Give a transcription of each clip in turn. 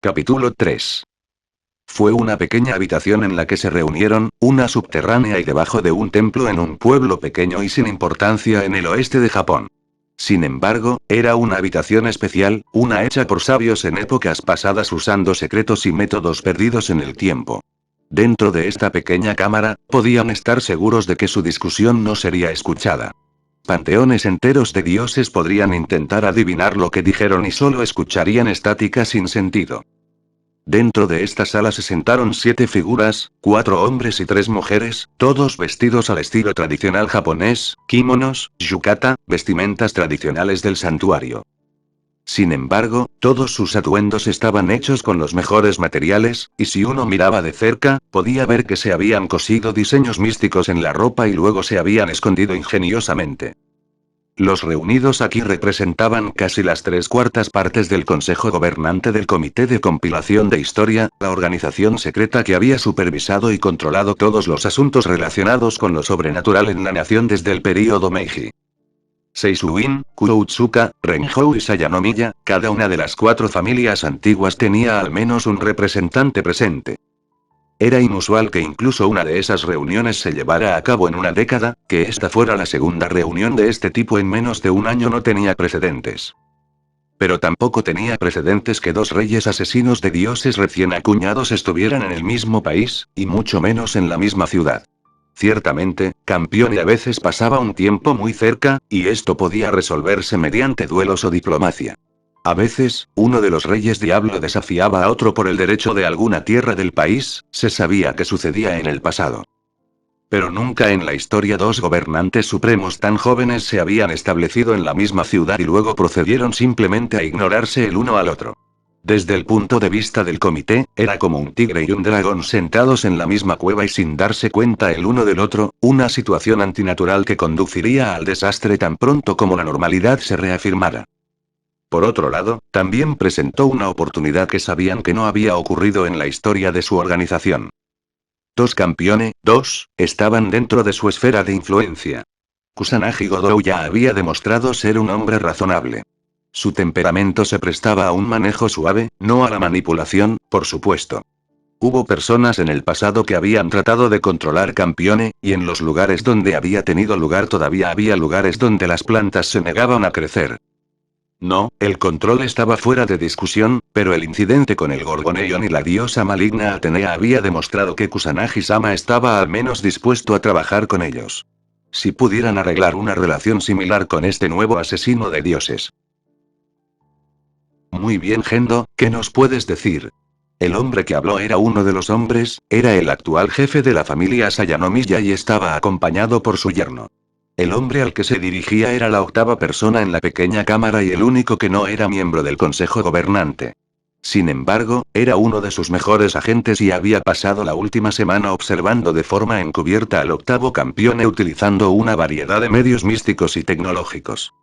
Capítulo 3. Fue una pequeña habitación en la que se reunieron, una subterránea y debajo de un templo en un pueblo pequeño y sin importancia en el oeste de Japón. Sin embargo, era una habitación especial, una hecha por sabios en épocas pasadas usando secretos y métodos perdidos en el tiempo. Dentro de esta pequeña cámara, podían estar seguros de que su discusión no sería escuchada. Panteones enteros de dioses podrían intentar adivinar lo que dijeron y solo escucharían estática sin sentido. Dentro de esta sala se sentaron 7 figuras, 4 hombres y 3 mujeres, todos vestidos al estilo tradicional japonés, kimonos, yukata, vestimentas tradicionales del santuario. Sin embargo, todos sus atuendos estaban hechos con los mejores materiales, y si uno miraba de cerca, podía ver que se habían cosido diseños místicos en la ropa y luego se habían escondido ingeniosamente. Los reunidos aquí representaban casi las 3/4 partes del Consejo Gobernante del Comité de Compilación de Historia, la organización secreta que había supervisado y controlado todos los asuntos relacionados con lo sobrenatural en la nación desde el período Meiji. Seisuin, Kuroutsuka, Renjou y Sayanomiya, cada una de las 4 familias antiguas tenía al menos un representante presente. Era inusual que incluso una de esas reuniones se llevara a cabo en una década, que esta fuera la segunda reunión de este tipo en menos de un año no tenía precedentes. Pero tampoco tenía precedentes que 2 reyes asesinos de dioses recién acuñados estuvieran en el mismo país, y mucho menos en la misma ciudad. Ciertamente, Campione a veces pasaba un tiempo muy cerca, y esto podía resolverse mediante duelos o diplomacia. A veces, uno de los reyes diablo desafiaba a otro por el derecho de alguna tierra del país, se sabía que sucedía en el pasado. Pero nunca en la historia 2 gobernantes supremos tan jóvenes se habían establecido en la misma ciudad y luego procedieron simplemente a ignorarse el uno al otro. Desde el punto de vista del comité, era como un tigre y un dragón sentados en la misma cueva y sin darse cuenta el uno del otro, una situación antinatural que conduciría al desastre tan pronto como la normalidad se reafirmara. Por otro lado, también presentó una oportunidad que sabían que no había ocurrido en la historia de su organización. 2 Campione, 2, estaban dentro de su esfera de influencia. Kusanagi Godou ya había demostrado ser un hombre razonable. Su temperamento se prestaba a un manejo suave, no a la manipulación, por supuesto. Hubo personas en el pasado que habían tratado de controlar Campione, y en los lugares donde había tenido lugar todavía había lugares donde las plantas se negaban a crecer. No, el control estaba fuera de discusión, pero el incidente con el Gorgoneion y la diosa maligna Atenea había demostrado que Kusanagi-sama estaba al menos dispuesto a trabajar con ellos. Si pudieran arreglar una relación similar con este nuevo asesino de dioses. Muy bien, Gendo, ¿qué nos puedes decir? El hombre que habló era uno de los hombres, era el actual jefe de la familia Sayanomiya y estaba acompañado por su yerno. El hombre al que se dirigía era la 8ª persona en la pequeña cámara y el único que no era miembro del consejo gobernante. Sin embargo, era uno de sus mejores agentes y había pasado la última semana observando de forma encubierta al 8º Campione utilizando una variedad de medios místicos y tecnológicos.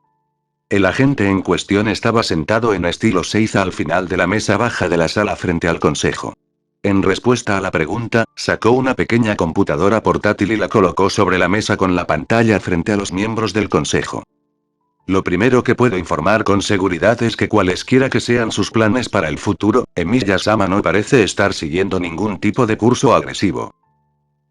El agente en cuestión estaba sentado en estilo Seiza al final de la mesa baja de la sala frente al consejo. En respuesta a la pregunta, sacó una pequeña computadora portátil y la colocó sobre la mesa con la pantalla frente a los miembros del consejo. Lo primero que puedo informar con seguridad es que cualesquiera que sean sus planes para el futuro, Emiya-sama no parece estar siguiendo ningún tipo de curso agresivo.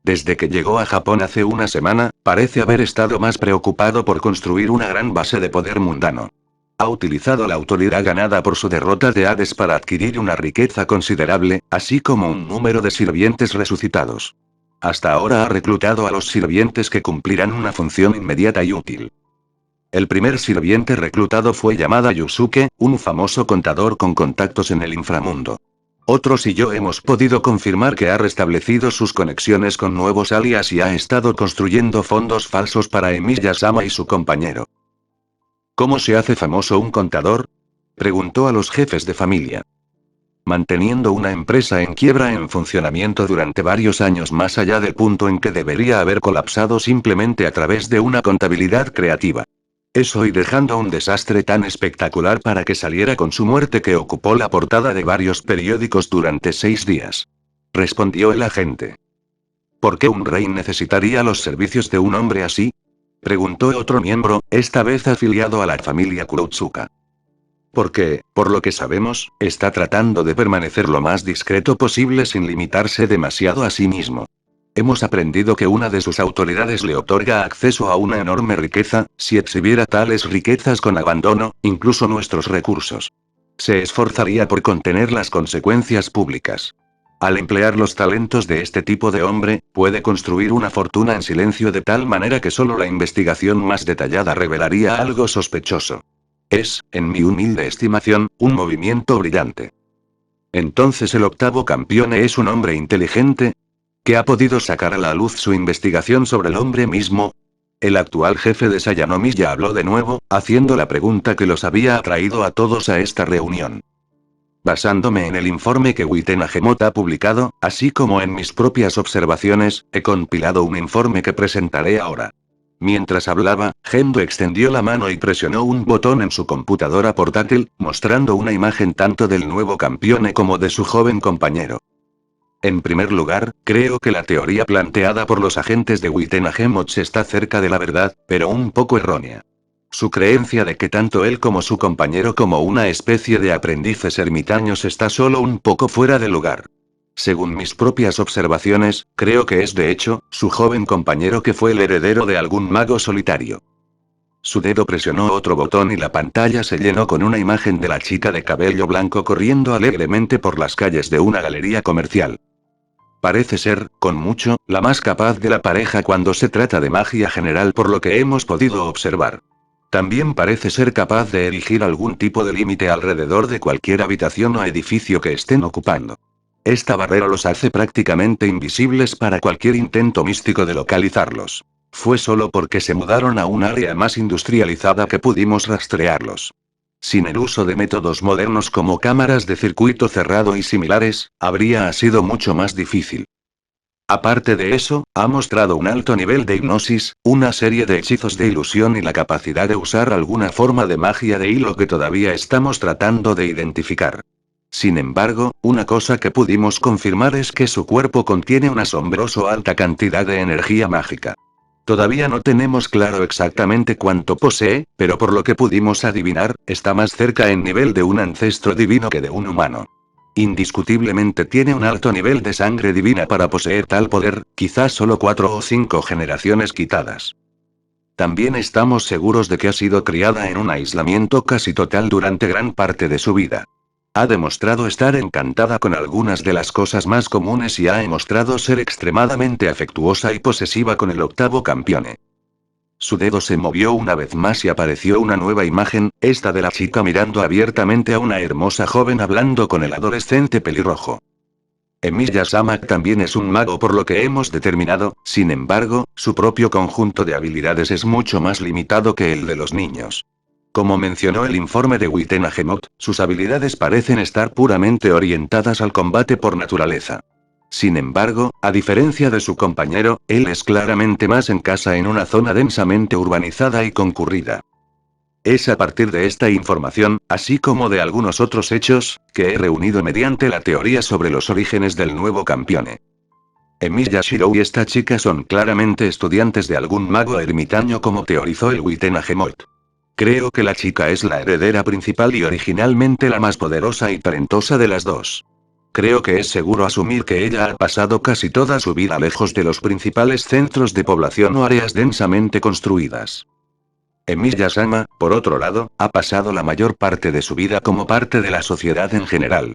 Desde que llegó a Japón hace una semana, parece haber estado más preocupado por construir una gran base de poder mundano. Ha utilizado la autoridad ganada por su derrota de Hades para adquirir una riqueza considerable, así como un número de sirvientes resucitados. Hasta ahora ha reclutado a los sirvientes que cumplirán una función inmediata y útil. El primer sirviente reclutado fue Yamada Yusuke, un famoso contador con contactos en el inframundo. Otros y yo hemos podido confirmar que ha restablecido sus conexiones con nuevos alias y ha estado construyendo fondos falsos para Emiya-sama y su compañero. ¿Cómo se hace famoso un contador? Preguntó a los jefes de familia. Manteniendo una empresa en quiebra en funcionamiento durante varios años más allá del punto en que debería haber colapsado simplemente a través de una contabilidad creativa. Eso y dejando un desastre tan espectacular para que saliera con su muerte que ocupó la portada de varios periódicos durante 6 días. Respondió el agente. ¿Por qué un rey necesitaría los servicios de un hombre así? Preguntó otro miembro, esta vez afiliado a la familia Kuroutsuka. Porque, por lo que sabemos, está tratando de permanecer lo más discreto posible sin limitarse demasiado a sí mismo. Hemos aprendido que una de sus autoridades le otorga acceso a una enorme riqueza, si exhibiera tales riquezas con abandono, incluso nuestros recursos. Se esforzaría por contener las consecuencias públicas. Al emplear los talentos de este tipo de hombre, puede construir una fortuna en silencio de tal manera que solo la investigación más detallada revelaría algo sospechoso. Es, en mi humilde estimación, un movimiento brillante. Entonces el octavo campeón es un hombre inteligente, que ha podido sacar a la luz su investigación sobre el hombre mismo. El actual jefe de Sayanomi ya habló de nuevo, haciendo la pregunta que los había atraído a todos a esta reunión. Basándome en el informe que Witten Agemot ha publicado, así como en mis propias observaciones, he compilado un informe que presentaré ahora. Mientras hablaba, Gendo extendió la mano y presionó un botón en su computadora portátil, mostrando una imagen tanto del nuevo campeón como de su joven compañero. En primer lugar, creo que la teoría planteada por los agentes de Witten Agemot está cerca de la verdad, pero un poco errónea. Su creencia de que tanto él como su compañero como una especie de aprendices ermitaños está solo un poco fuera de lugar. Según mis propias observaciones, creo que es de hecho, su joven compañero que fue el heredero de algún mago solitario. Su dedo presionó otro botón y la pantalla se llenó con una imagen de la chica de cabello blanco corriendo alegremente por las calles de una galería comercial. Parece ser, con mucho, la más capaz de la pareja cuando se trata de magia general por lo que hemos podido observar. También parece ser capaz de erigir algún tipo de límite alrededor de cualquier habitación o edificio que estén ocupando. Esta barrera los hace prácticamente invisibles para cualquier intento místico de localizarlos. Fue solo porque se mudaron a un área más industrializada que pudimos rastrearlos. Sin el uso de métodos modernos como cámaras de circuito cerrado y similares, habría sido mucho más difícil. Aparte de eso, ha mostrado un alto nivel de hipnosis, una serie de hechizos de ilusión y la capacidad de usar alguna forma de magia de hilo que todavía estamos tratando de identificar. Sin embargo, una cosa que pudimos confirmar es que su cuerpo contiene una asombroso alta cantidad de energía mágica. Todavía no tenemos claro exactamente cuánto posee, pero por lo que pudimos adivinar, está más cerca en nivel de un ancestro divino que de un humano. Indiscutiblemente tiene un alto nivel de sangre divina para poseer tal poder, quizás solo 4 o 5 generaciones quitadas. También estamos seguros de que ha sido criada en un aislamiento casi total durante gran parte de su vida. Ha demostrado estar encantada con algunas de las cosas más comunes y ha demostrado ser extremadamente afectuosa y posesiva con el octavo campeone. Su dedo se movió una vez más y apareció una nueva imagen, esta de la chica mirando abiertamente a una hermosa joven hablando con el adolescente pelirrojo. Emiya-sama también es un mago por lo que hemos determinado, sin embargo, su propio conjunto de habilidades es mucho más limitado que el de los niños. Como mencionó el informe de Witten Agemot, sus habilidades parecen estar puramente orientadas al combate por naturaleza. Sin embargo, a diferencia de su compañero, él es claramente más en casa en una zona densamente urbanizada y concurrida. Es a partir de esta información, así como de algunos otros hechos, que he reunido mediante la teoría sobre los orígenes del nuevo campeone. Emiya Shirou y esta chica son claramente estudiantes de algún mago ermitaño como teorizó el Witten Agemot. Creo que la chica es la heredera principal y originalmente la más poderosa y talentosa de las dos. Creo que es seguro asumir que ella ha pasado casi toda su vida lejos de los principales centros de población o áreas densamente construidas. Emiya-sama, por otro lado, ha pasado la mayor parte de su vida como parte de la sociedad en general.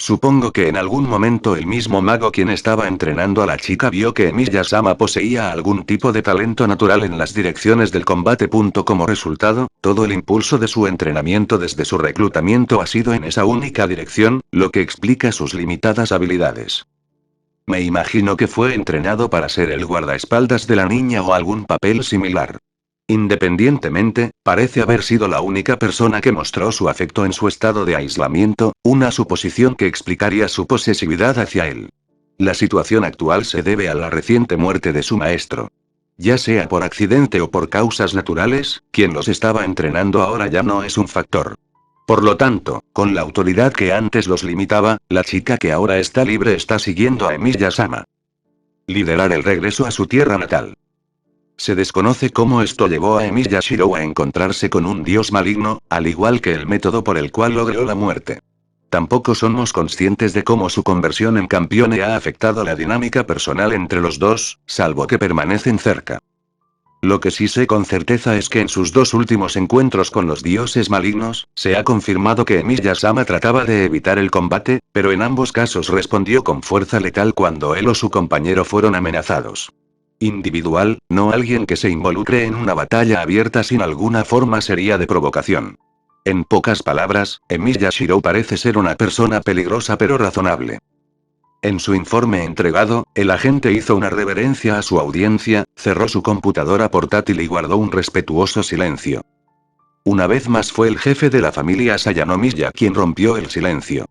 Supongo que en algún momento el mismo mago quien estaba entrenando a la chica vio que Emiya-sama poseía algún tipo de talento natural en las direcciones del combate. Como resultado, todo el impulso de su entrenamiento desde su reclutamiento ha sido en esa única dirección, lo que explica sus limitadas habilidades. Me imagino que fue entrenado para ser el guardaespaldas de la niña o algún papel similar. Independientemente, parece haber sido la única persona que mostró su afecto en su estado de aislamiento, una suposición que explicaría su posesividad hacia él. La situación actual se debe a la reciente muerte de su maestro. Ya sea por accidente o por causas naturales, quien los estaba entrenando ahora ya no es un factor. Por lo tanto, con la autoridad que antes los limitaba, la chica que ahora está libre está siguiendo a Emiya-sama. Liderar el regreso a su tierra natal. Se desconoce cómo esto llevó a Emilia Shirou a encontrarse con un dios maligno, al igual que el método por el cual logró la muerte. Tampoco somos conscientes de cómo su conversión en campeone ha afectado la dinámica personal entre los dos, salvo que permanecen cerca. Lo que sí sé con certeza es que en sus dos últimos encuentros con los dioses malignos, se ha confirmado que Emilia-sama trataba de evitar el combate, pero en ambos casos respondió con fuerza letal cuando él o su compañero fueron amenazados. Individual, no alguien que se involucre en una batalla abierta sin alguna forma sería de provocación. En pocas palabras, Emilia Shirou parece ser una persona peligrosa pero razonable. En su informe entregado, el agente hizo una reverencia a su audiencia, cerró su computadora portátil y guardó un respetuoso silencio. Una vez más fue el jefe de la familia Sayanomiya quien rompió el silencio.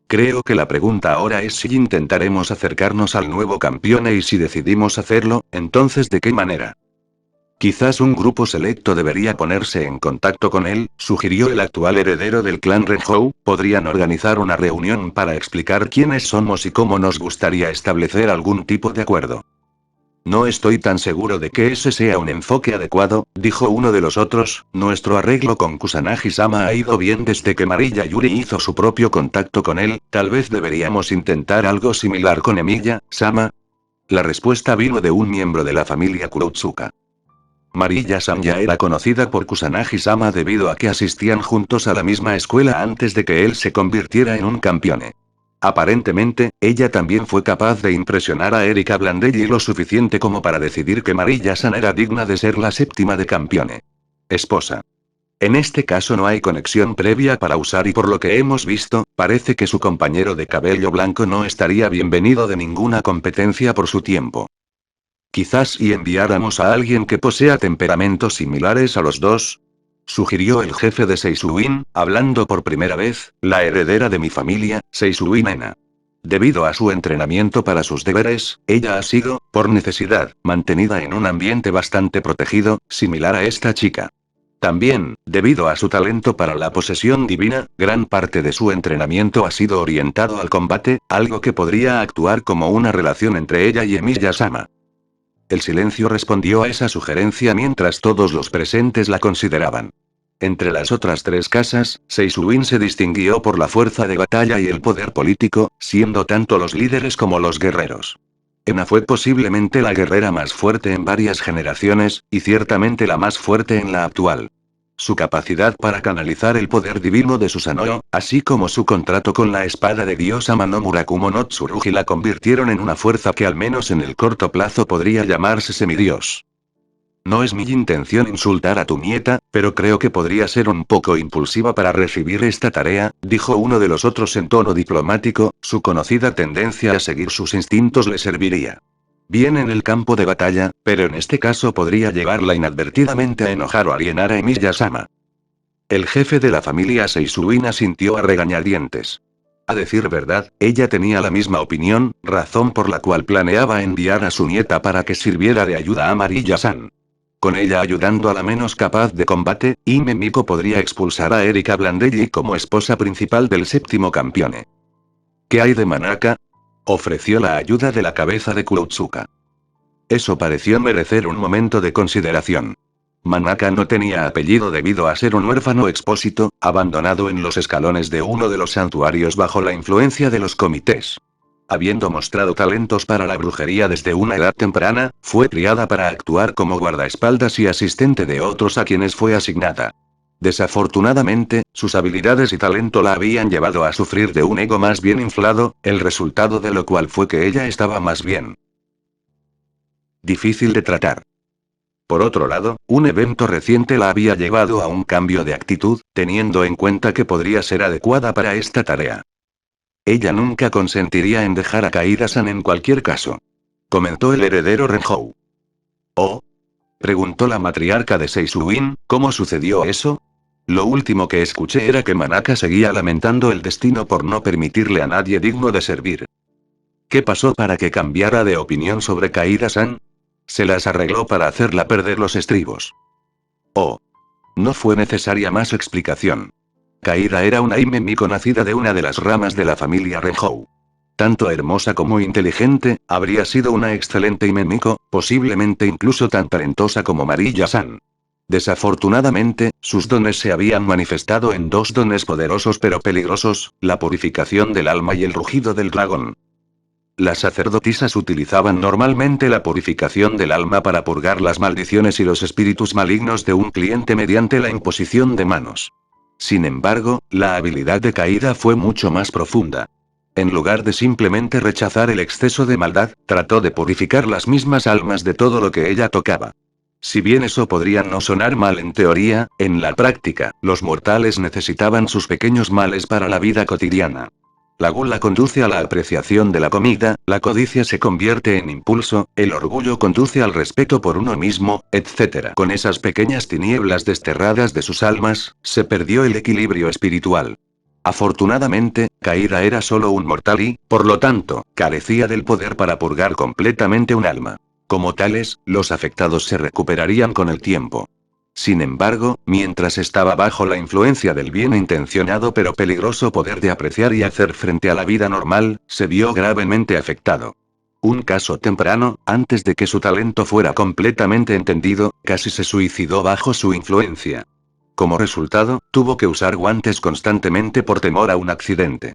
Creo que la pregunta ahora es si intentaremos acercarnos al nuevo campeón y si decidimos hacerlo, entonces ¿de qué manera? Quizás un grupo selecto debería ponerse en contacto con él, sugirió el actual heredero del clan Renhou, podrían organizar una reunión para explicar quiénes somos y cómo nos gustaría establecer algún tipo de acuerdo. No estoy tan seguro de que ese sea un enfoque adecuado, dijo uno de los otros, nuestro arreglo con Kusanagi-sama ha ido bien desde que Marilla Yuri hizo su propio contacto con él, tal vez deberíamos intentar algo similar con Emilia-sama. La respuesta vino de un miembro de la familia Kurotsuka. Marilla-san ya era conocida por Kusanagi-sama debido a que asistían juntos a la misma escuela antes de que él se convirtiera en un campeone. Aparentemente, ella también fue capaz de impresionar a Erika Blandelli lo suficiente como para decidir que Marilla-san era digna de ser la séptima de campeone. Esposa. En este caso no hay conexión previa para usar y por lo que hemos visto, parece que su compañero de cabello blanco no estaría bienvenido de ninguna competencia por su tiempo. Quizás si enviáramos a alguien que posea temperamentos similares a los dos, sugirió el jefe de Seisuin, hablando por primera vez, la heredera de mi familia, Seisuin Ena. Debido a su entrenamiento para sus deberes, ella ha sido, por necesidad, mantenida en un ambiente bastante protegido, similar a esta chica. También, debido a su talento para la posesión divina, gran parte de su entrenamiento ha sido orientado al combate, algo que podría actuar como una relación entre ella y Emilia-sama. El silencio respondió a esa sugerencia mientras todos los presentes la consideraban. Entre las otras tres casas, Seisuin se distinguió por la fuerza de batalla y el poder político, siendo tanto los líderes como los guerreros. Ena fue posiblemente la guerrera más fuerte en varias generaciones, y ciertamente la más fuerte en la actual. Su capacidad para canalizar el poder divino de Susanoo, así como su contrato con la espada de dios Amano Murakumo no Tsurugi la convirtieron en una fuerza que al menos en el corto plazo podría llamarse semidios. No es mi intención insultar a tu nieta, pero creo que podría ser un poco impulsiva para recibir esta tarea, dijo uno de los otros en tono diplomático, su conocida tendencia a seguir sus instintos le serviría bien en el campo de batalla, pero en este caso podría llevarla inadvertidamente a enojar o alienar a Emilia-sama. El jefe de la familia Seisuin asintió a regañadientes. A decir verdad, ella tenía la misma opinión, razón por la cual planeaba enviar a su nieta para que sirviera de ayuda a Marilla-san. Con ella ayudando a la menos capaz de combate, Hime Miko podría expulsar a Erika Blandelli como esposa principal del séptimo campeone. ¿Qué hay de Manaka? Ofreció la ayuda de la cabeza de Kurotsuka. Eso pareció merecer un momento de consideración. Manaka no tenía apellido debido a ser un huérfano expósito, abandonado en los escalones de uno de los santuarios bajo la influencia de los comités. Habiendo mostrado talentos para la brujería desde una edad temprana, fue criada para actuar como guardaespaldas y asistente de otros a quienes fue asignada. Desafortunadamente, sus habilidades y talento la habían llevado a sufrir de un ego más bien inflado, el resultado de lo cual fue que ella estaba más bien difícil de tratar. Por otro lado, un evento reciente la había llevado a un cambio de actitud, teniendo en cuenta que podría ser adecuada para esta tarea. Ella nunca consentiría en dejar a Kaida-san en cualquier caso. Comentó el heredero Renhou. ¿Oh? Preguntó la matriarca de Seisuin, ¿cómo sucedió eso? Lo último que escuché era que Manaka seguía lamentando el destino por no permitirle a nadie digno de servir. ¿Qué pasó para que cambiara de opinión sobre Kaida-san? Se las arregló para hacerla perder los estribos. Oh. No fue necesaria más explicación. Kaida era una Hime Miko nacida de una de las ramas de la familia Renhou. Tanto hermosa como inteligente, habría sido una excelente Himemiko, posiblemente incluso tan talentosa como Marilla-san. Desafortunadamente, sus dones se habían manifestado en dos dones poderosos pero peligrosos, la purificación del alma y el rugido del dragón. Las sacerdotisas utilizaban normalmente la purificación del alma para purgar las maldiciones y los espíritus malignos de un cliente mediante la imposición de manos. Sin embargo, la habilidad de Caída fue mucho más profunda. En lugar de simplemente rechazar el exceso de maldad, trató de purificar las mismas almas de todo lo que ella tocaba. Si bien eso podría no sonar mal en teoría, en la práctica, los mortales necesitaban sus pequeños males para la vida cotidiana. La gula conduce a la apreciación de la comida, la codicia se convierte en impulso, el orgullo conduce al respeto por uno mismo, etc. Con esas pequeñas tinieblas desterradas de sus almas, se perdió el equilibrio espiritual. Afortunadamente, Caída era solo un mortal y, por lo tanto, carecía del poder para purgar completamente un alma. Como tales, los afectados se recuperarían con el tiempo. Sin embargo, mientras estaba bajo la influencia del bien intencionado pero peligroso poder de apreciar y hacer frente a la vida normal, se vio gravemente afectado. Un caso temprano, antes de que su talento fuera completamente entendido, casi se suicidó bajo su influencia. Como resultado, tuvo que usar guantes constantemente por temor a un accidente.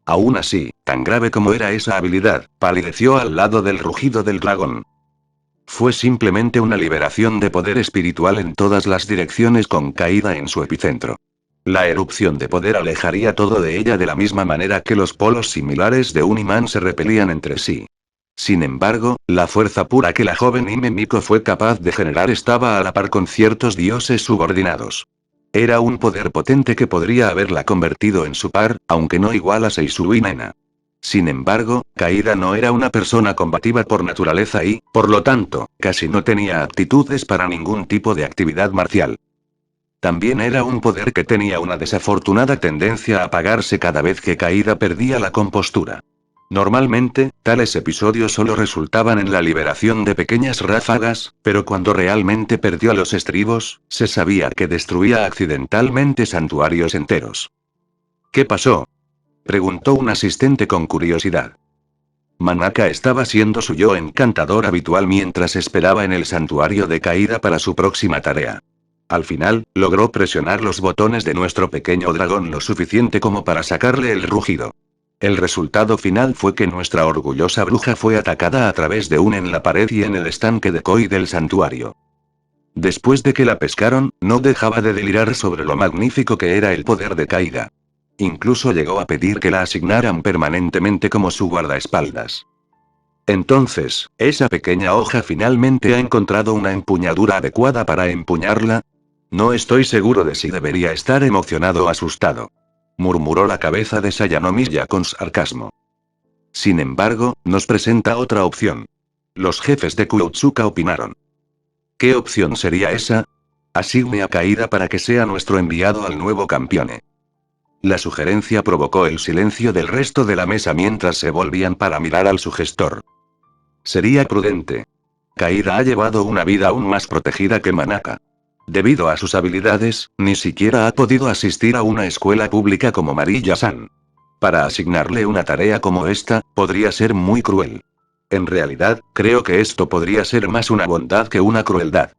Aún así, tan grave como era esa habilidad, palideció al lado del rugido del dragón. Fue simplemente una liberación de poder espiritual en todas las direcciones con Caída en su epicentro. La erupción de poder alejaría todo de ella de la misma manera que los polos similares de un imán se repelían entre sí. Sin embargo, la fuerza pura que la joven Himemiko fue capaz de generar estaba a la par con ciertos dioses subordinados. Era un poder potente que podría haberla convertido en su par, aunque no igual a Seisui Nena. Sin embargo, Caída no era una persona combativa por naturaleza y, por lo tanto, casi no tenía aptitudes para ningún tipo de actividad marcial. También era un poder que tenía una desafortunada tendencia a apagarse cada vez que Caída perdía la compostura. Normalmente, tales episodios solo resultaban en la liberación de pequeñas ráfagas, pero cuando realmente perdió los estribos, se sabía que destruía accidentalmente santuarios enteros. ¿Qué pasó?, preguntó un asistente con curiosidad. Manaka estaba siendo su yo encantador habitual mientras esperaba en el santuario de Caída para su próxima tarea. Al final, logró presionar los botones de nuestro pequeño dragón lo suficiente como para sacarle el rugido. El resultado final fue que nuestra orgullosa bruja fue atacada a través de un en la pared y en el estanque de koi del santuario. Después de que la pescaron, no dejaba de delirar sobre lo magnífico que era el poder de Caída. Incluso llegó a pedir que la asignaran permanentemente como su guardaespaldas. Entonces, ¿esa pequeña hoja finalmente ha encontrado una empuñadura adecuada para empuñarla? No estoy seguro de si debería estar emocionado o asustado, murmuró la cabeza de Sayanomiya con sarcasmo. Sin embargo, nos presenta otra opción. Los jefes de Kuotsuka opinaron. ¿Qué opción sería esa? Asigne a Caída para que sea nuestro enviado al nuevo campeone. La sugerencia provocó el silencio del resto de la mesa mientras se volvían para mirar al sugestor. Sería prudente. Caída ha llevado una vida aún más protegida que Manaka. Debido a sus habilidades, ni siquiera ha podido asistir a una escuela pública como Marilla-san. Para asignarle una tarea como esta, podría ser muy cruel. En realidad, creo que esto podría ser más una bondad que una crueldad.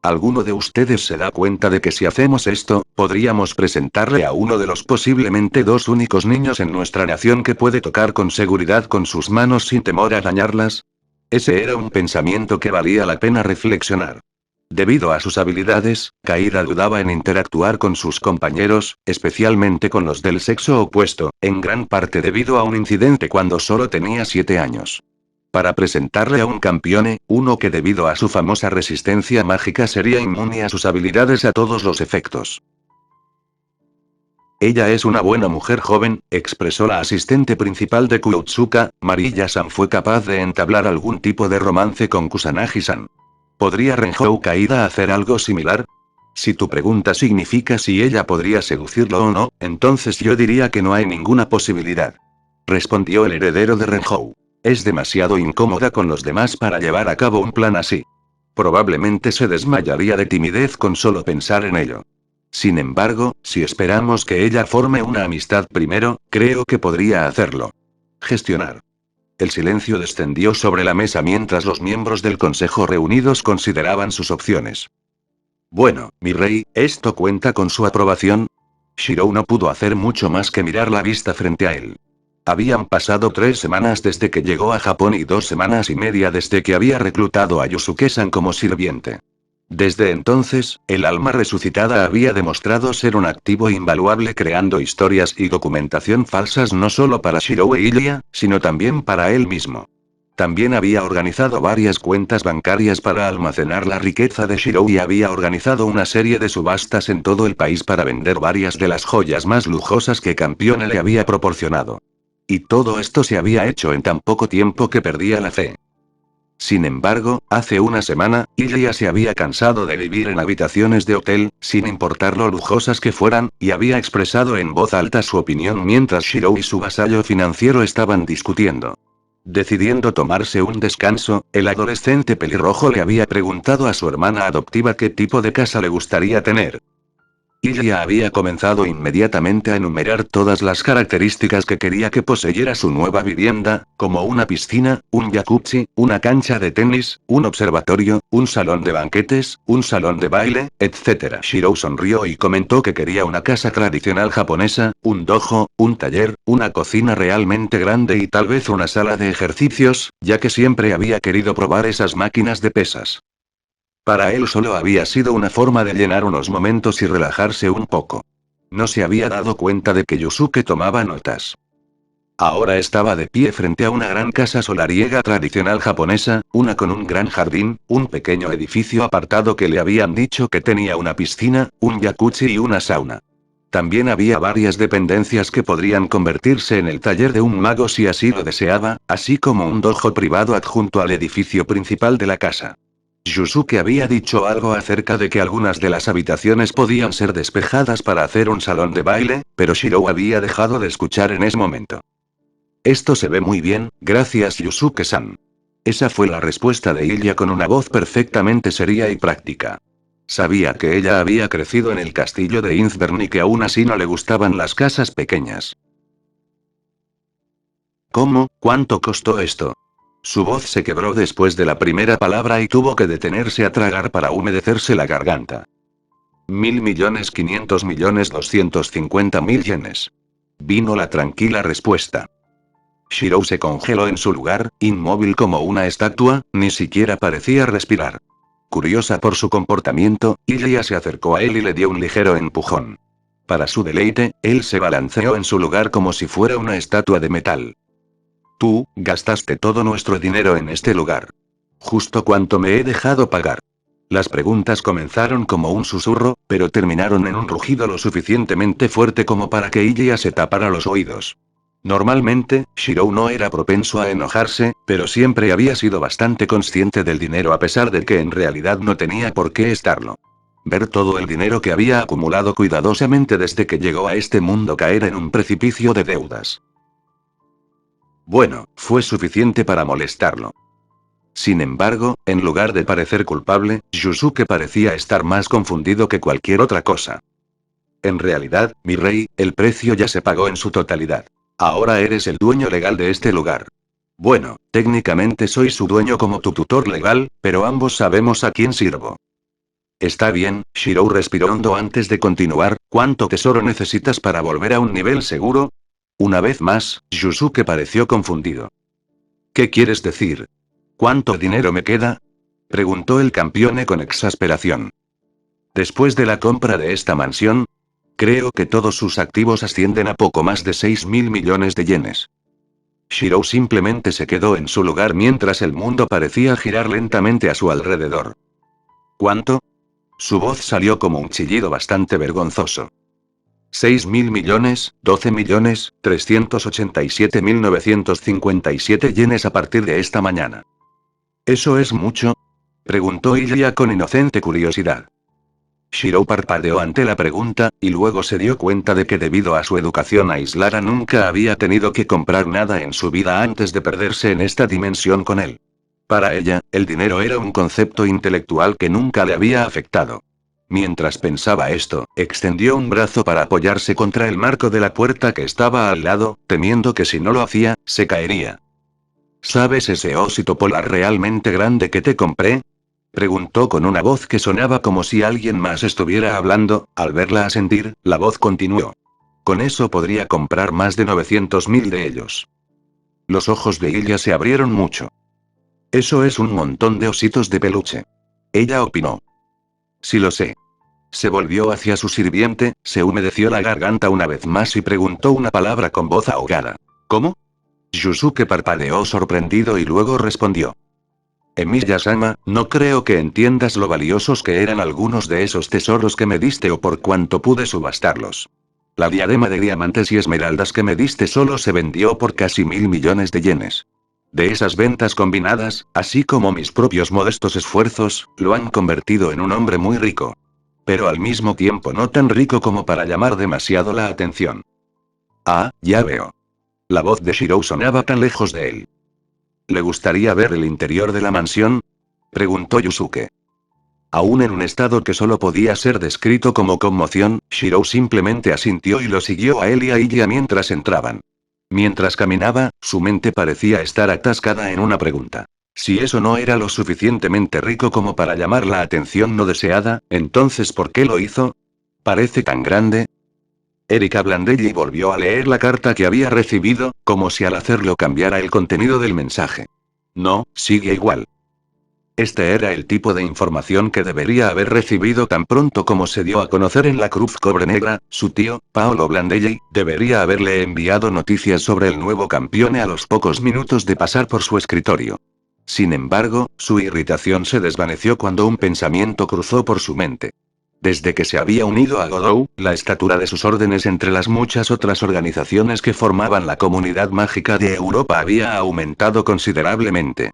¿Alguno de ustedes se da cuenta de que si hacemos esto, podríamos presentarle a uno de los posiblemente dos únicos niños en nuestra nación que puede tocar con seguridad con sus manos sin temor a dañarlas? Ese era un pensamiento que valía la pena reflexionar. Debido a sus habilidades, Caída dudaba en interactuar con sus compañeros, especialmente con los del sexo opuesto, en gran parte debido a un incidente cuando solo tenía 7 años. Para presentarle a un campeone, uno que debido a su famosa resistencia mágica sería inmune a sus habilidades a todos los efectos. Ella es una buena mujer joven, expresó la asistente principal de Kuotsuka. Marilla-san fue capaz de entablar algún tipo de romance con Kusanagi-san. ¿Podría Renjou Caída hacer algo similar? Si tu pregunta significa si ella podría seducirlo o no, entonces yo diría que no hay ninguna posibilidad. Respondió el heredero de Renjou. Es demasiado incómoda con los demás para llevar a cabo un plan así. Probablemente se desmayaría de timidez con solo pensar en ello. Sin embargo, si esperamos que ella forme una amistad primero, creo que podría hacerlo. Gestionar. El silencio descendió sobre la mesa mientras los miembros del consejo reunidos consideraban sus opciones. Bueno, mi rey, ¿esto cuenta con su aprobación? Shirou no pudo hacer mucho más que mirar la vista frente a él. Habían pasado 3 semanas desde que llegó a Japón y 2 semanas y media desde que había reclutado a Yusuke-san como sirviente. Desde entonces, el alma resucitada había demostrado ser un activo invaluable creando historias y documentación falsas no solo para Shirou e Ilya, sino también para él mismo. También había organizado varias cuentas bancarias para almacenar la riqueza de Shirou y había organizado una serie de subastas en todo el país para vender varias de las joyas más lujosas que Campione le había proporcionado. Y todo esto se había hecho en tan poco tiempo que perdía la fe. Sin embargo, hace una semana, Ilya se había cansado de vivir en habitaciones de hotel, sin importar lo lujosas que fueran, y había expresado en voz alta su opinión mientras Shirou y su vasallo financiero estaban discutiendo. Decidiendo tomarse un descanso, el adolescente pelirrojo le había preguntado a su hermana adoptiva qué tipo de casa le gustaría tener. Ilya había comenzado inmediatamente a enumerar todas las características que quería que poseyera su nueva vivienda, como una piscina, un jacuzzi, una cancha de tenis, un observatorio, un salón de banquetes, un salón de baile, etc. Shirou sonrió y comentó que quería una casa tradicional japonesa, un dojo, un taller, una cocina realmente grande y tal vez una sala de ejercicios, ya que siempre había querido probar esas máquinas de pesas. Para él solo había sido una forma de llenar unos momentos y relajarse un poco. No se había dado cuenta de que Yusuke tomaba notas. Ahora estaba de pie frente a una gran casa solariega tradicional japonesa, una con un gran jardín, un pequeño edificio apartado que le habían dicho que tenía una piscina, un jacuzzi y una sauna. También había varias dependencias que podrían convertirse en el taller de un mago si así lo deseaba, así como un dojo privado adjunto al edificio principal de la casa. Yusuke había dicho algo acerca de que algunas de las habitaciones podían ser despejadas para hacer un salón de baile, pero Shirou había dejado de escuchar en ese momento. Esto se ve muy bien, gracias Yusuke-san. Esa fue la respuesta de Ilya con una voz perfectamente seria y práctica. Sabía que ella había crecido en el castillo de Innsbruck y que aún así no le gustaban las casas pequeñas. ¿Cómo? ¿Cuánto costó esto? Su voz se quebró después de la primera palabra y tuvo que detenerse a tragar para humedecerse la garganta. 1.000.000.500.250.000 yenes. Vino la tranquila respuesta. Shirou se congeló en su lugar, inmóvil como una estatua, ni siquiera parecía respirar. Curiosa por su comportamiento, Ilya se acercó a él y le dio un ligero empujón. Para su deleite, él se balanceó en su lugar como si fuera una estatua de metal. Tú, gastaste todo nuestro dinero en este lugar. Justo cuánto me he dejado pagar. Las preguntas comenzaron como un susurro, pero terminaron en un rugido lo suficientemente fuerte como para que Ilya se tapara los oídos. Normalmente, Shirou no era propenso a enojarse, pero siempre había sido bastante consciente del dinero a pesar de que en realidad no tenía por qué estarlo. Ver todo el dinero que había acumulado cuidadosamente desde que llegó a este mundo caer en un precipicio de deudas. Bueno, fue suficiente para molestarlo. Sin embargo, en lugar de parecer culpable, Yusuke parecía estar más confundido que cualquier otra cosa. En realidad, mi rey, el precio ya se pagó en su totalidad. Ahora eres el dueño legal de este lugar. Bueno, técnicamente soy su dueño como tu tutor legal, pero ambos sabemos a quién sirvo. Está bien, Shirou respiró hondo antes de continuar, ¿cuánto tesoro necesitas para volver a un nivel seguro? Una vez más, Yusuke pareció confundido. ¿Qué quieres decir? ¿Cuánto dinero me queda? Preguntó el campeone con exasperación. Después de la compra de esta mansión, creo que todos sus activos ascienden a poco más de 6.000 millones de yenes. Shirou simplemente se quedó en su lugar mientras el mundo parecía girar lentamente a su alrededor. ¿Cuánto? Su voz salió como un chillido bastante vergonzoso. 6.000 millones, 12.387.957 yenes a partir de esta mañana. ¿Eso es mucho? Preguntó Ilya con inocente curiosidad. Shirou parpadeó ante la pregunta, y luego se dio cuenta de que debido a su educación aislada nunca había tenido que comprar nada en su vida antes de perderse en esta dimensión con él. Para ella, el dinero era un concepto intelectual que nunca le había afectado. Mientras pensaba esto, extendió un brazo para apoyarse contra el marco de la puerta que estaba al lado, temiendo que si no lo hacía, se caería. ¿Sabes ese osito polar realmente grande que te compré? Preguntó con una voz que sonaba como si alguien más estuviera hablando. Al verla asentir, la voz continuó. Con eso podría comprar más de 900.000 de ellos. Los ojos de ella se abrieron mucho. Eso es un montón de ositos de peluche. Ella opinó. Sí lo sé. Se volvió hacia su sirviente, se humedeció la garganta una vez más y preguntó una palabra con voz ahogada. ¿Cómo? Yusuke parpadeó sorprendido y luego respondió. Emiya-sama, no creo que entiendas lo valiosos que eran algunos de esos tesoros que me diste o por cuánto pude subastarlos. La diadema de diamantes y esmeraldas que me diste solo se vendió por casi 1.000 millones de yenes. De esas ventas combinadas, así como mis propios modestos esfuerzos, lo han convertido en un hombre muy rico. Pero al mismo tiempo no tan rico como para llamar demasiado la atención. Ah, ya veo. La voz de Shirou sonaba tan lejos de él. ¿Le gustaría ver el interior de la mansión? Preguntó Yusuke. Aún en un estado que solo podía ser descrito como conmoción, Shirou simplemente asintió y lo siguió a él y a ella mientras entraban. Mientras caminaba, su mente parecía estar atascada en una pregunta. Si eso no era lo suficientemente rico como para llamar la atención no deseada, entonces ¿por qué lo hizo? ¿Parece tan grande? Erika Blandelli volvió a leer la carta que había recibido, como si al hacerlo cambiara el contenido del mensaje. No, sigue igual. Este era el tipo de información que debería haber recibido tan pronto como se dio a conocer en la Cruz Cobre Negra. Su tío, Paolo Blandelli, debería haberle enviado noticias sobre el nuevo campeón a los pocos minutos de pasar por su escritorio. Sin embargo, su irritación se desvaneció cuando un pensamiento cruzó por su mente. Desde que se había unido a Godou, la estatura de sus órdenes entre las muchas otras organizaciones que formaban la Comunidad Mágica de Europa había aumentado considerablemente.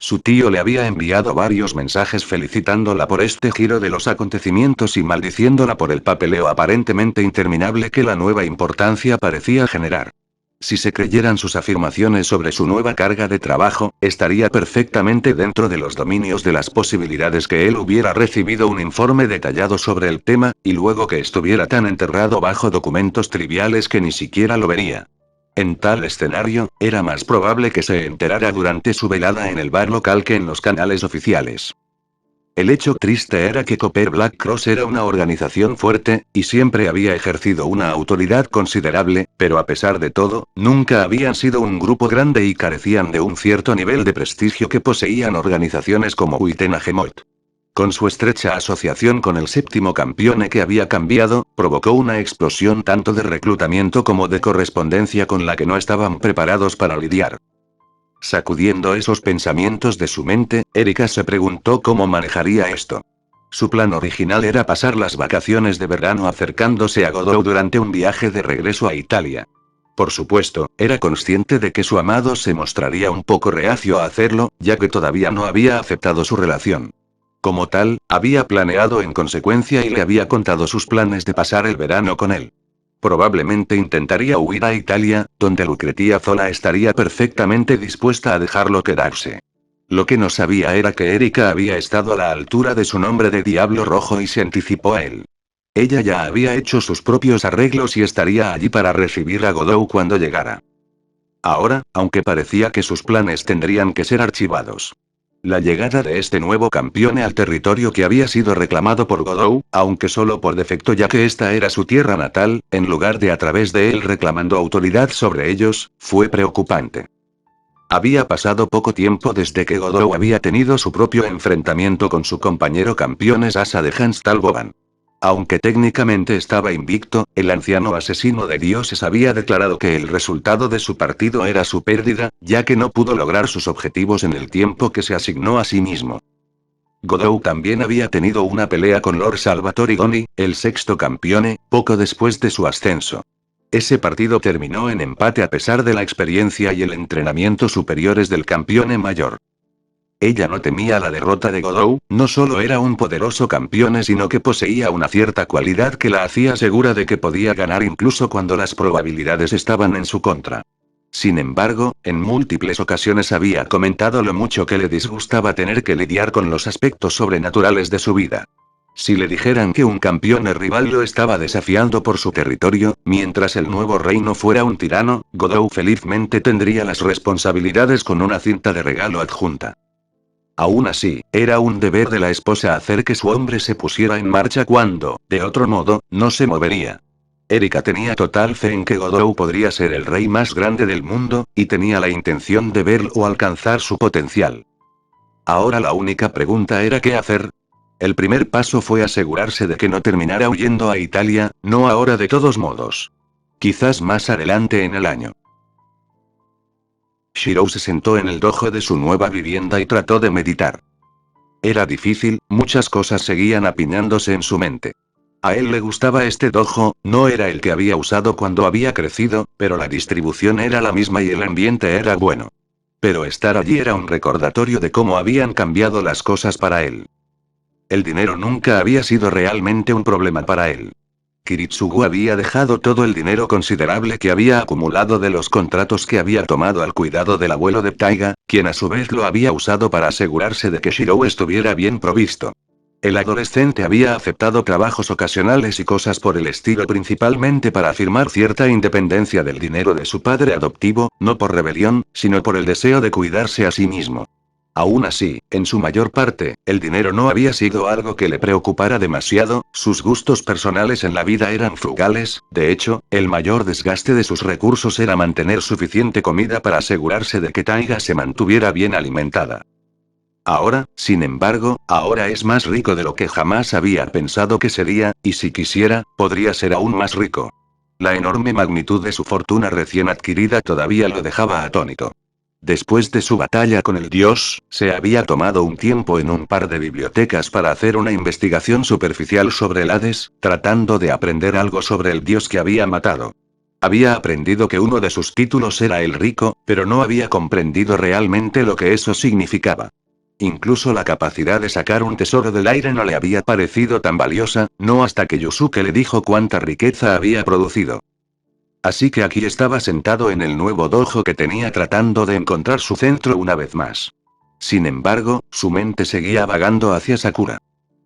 Su tío le había enviado varios mensajes felicitándola por este giro de los acontecimientos y maldiciéndola por el papeleo aparentemente interminable que la nueva importancia parecía generar. Si se creyeran sus afirmaciones sobre su nueva carga de trabajo, estaría perfectamente dentro de los dominios de las posibilidades que él hubiera recibido un informe detallado sobre el tema, y luego que estuviera tan enterrado bajo documentos triviales que ni siquiera lo vería. En tal escenario, era más probable que se enterara durante su velada en el bar local que en los canales oficiales. El hecho triste era que Copper Black Cross era una organización fuerte, y siempre había ejercido una autoridad considerable, pero a pesar de todo, nunca habían sido un grupo grande y carecían de un cierto nivel de prestigio que poseían organizaciones como Uitenhage-Moth. Con su estrecha asociación con el séptimo campeón que había cambiado, provocó una explosión tanto de reclutamiento como de correspondencia con la que no estaban preparados para lidiar. Sacudiendo esos pensamientos de su mente, Erika se preguntó cómo manejaría esto. Su plan original era pasar las vacaciones de verano acercándose a Godot durante un viaje de regreso a Italia. Por supuesto, era consciente de que su amado se mostraría un poco reacio a hacerlo, ya que todavía no había aceptado su relación. Como tal, había planeado en consecuencia y le había contado sus planes de pasar el verano con él. Probablemente intentaría huir a Italia, donde Lucretia Zola estaría perfectamente dispuesta a dejarlo quedarse. Lo que no sabía era que Erika había estado a la altura de su nombre de Diablo Rojo y se anticipó a él. Ella ya había hecho sus propios arreglos y estaría allí para recibir a Godot cuando llegara. Ahora, aunque parecía que sus planes tendrían que ser archivados. La llegada de este nuevo campeón al territorio que había sido reclamado por Godou, aunque solo por defecto ya que esta era su tierra natal, en lugar de a través de él reclamando autoridad sobre ellos, fue preocupante. Había pasado poco tiempo desde que Godou había tenido su propio enfrentamiento con su compañero campeón Asa de Hans Talboban. Aunque técnicamente estaba invicto, el anciano asesino de dioses había declarado que el resultado de su partido era su pérdida, ya que no pudo lograr sus objetivos en el tiempo que se asignó a sí mismo. Godou también había tenido una pelea con Lord Salvatore Goni, el sexto campeón, poco después de su ascenso. Ese partido terminó en empate a pesar de la experiencia y el entrenamiento superiores del campeón mayor. Ella no temía la derrota de Godou, no solo era un poderoso campeón sino que poseía una cierta cualidad que la hacía segura de que podía ganar incluso cuando las probabilidades estaban en su contra. Sin embargo, en múltiples ocasiones había comentado lo mucho que le disgustaba tener que lidiar con los aspectos sobrenaturales de su vida. Si le dijeran que un campeón rival lo estaba desafiando por su territorio, mientras el nuevo rey no fuera un tirano, Godou felizmente tendría las responsabilidades con una cinta de regalo adjunta. Aún así, era un deber de la esposa hacer que su hombre se pusiera en marcha cuando, de otro modo, no se movería. Erika tenía total fe en que Godou podría ser el rey más grande del mundo, y tenía la intención de verlo alcanzar su potencial. Ahora la única pregunta era qué hacer. El primer paso fue asegurarse de que no terminara huyendo a Italia, no ahora de todos modos. Quizás más adelante en el año. Shirou se sentó en el dojo de su nueva vivienda y trató de meditar. Era difícil, muchas cosas seguían apiñándose en su mente. A él le gustaba este dojo, no era el que había usado cuando había crecido, pero la distribución era la misma y el ambiente era bueno. Pero estar allí era un recordatorio de cómo habían cambiado las cosas para él. El dinero nunca había sido realmente un problema para él. Kiritsugu había dejado todo el dinero considerable que había acumulado de los contratos que había tomado al cuidado del abuelo de Taiga, quien a su vez lo había usado para asegurarse de que Shirou estuviera bien provisto. El adolescente había aceptado trabajos ocasionales y cosas por el estilo principalmente para afirmar cierta independencia del dinero de su padre adoptivo, no por rebelión, sino por el deseo de cuidarse a sí mismo. Aún así, en su mayor parte, el dinero no había sido algo que le preocupara demasiado, sus gustos personales en la vida eran frugales, de hecho, el mayor desgaste de sus recursos era mantener suficiente comida para asegurarse de que Taiga se mantuviera bien alimentada. Ahora, sin embargo, ahora es más rico de lo que jamás había pensado que sería, y si quisiera, podría ser aún más rico. La enorme magnitud de su fortuna recién adquirida todavía lo dejaba atónito. Después de su batalla con el dios, se había tomado un tiempo en un par de bibliotecas para hacer una investigación superficial sobre el Hades, tratando de aprender algo sobre el dios que había matado. Había aprendido que uno de sus títulos era el rico, pero no había comprendido realmente lo que eso significaba. Incluso la capacidad de sacar un tesoro del aire no le había parecido tan valiosa, no hasta que Yusuke le dijo cuánta riqueza había producido. Así que aquí estaba sentado en el nuevo dojo que tenía tratando de encontrar su centro una vez más. Sin embargo, su mente seguía vagando hacia Sakura.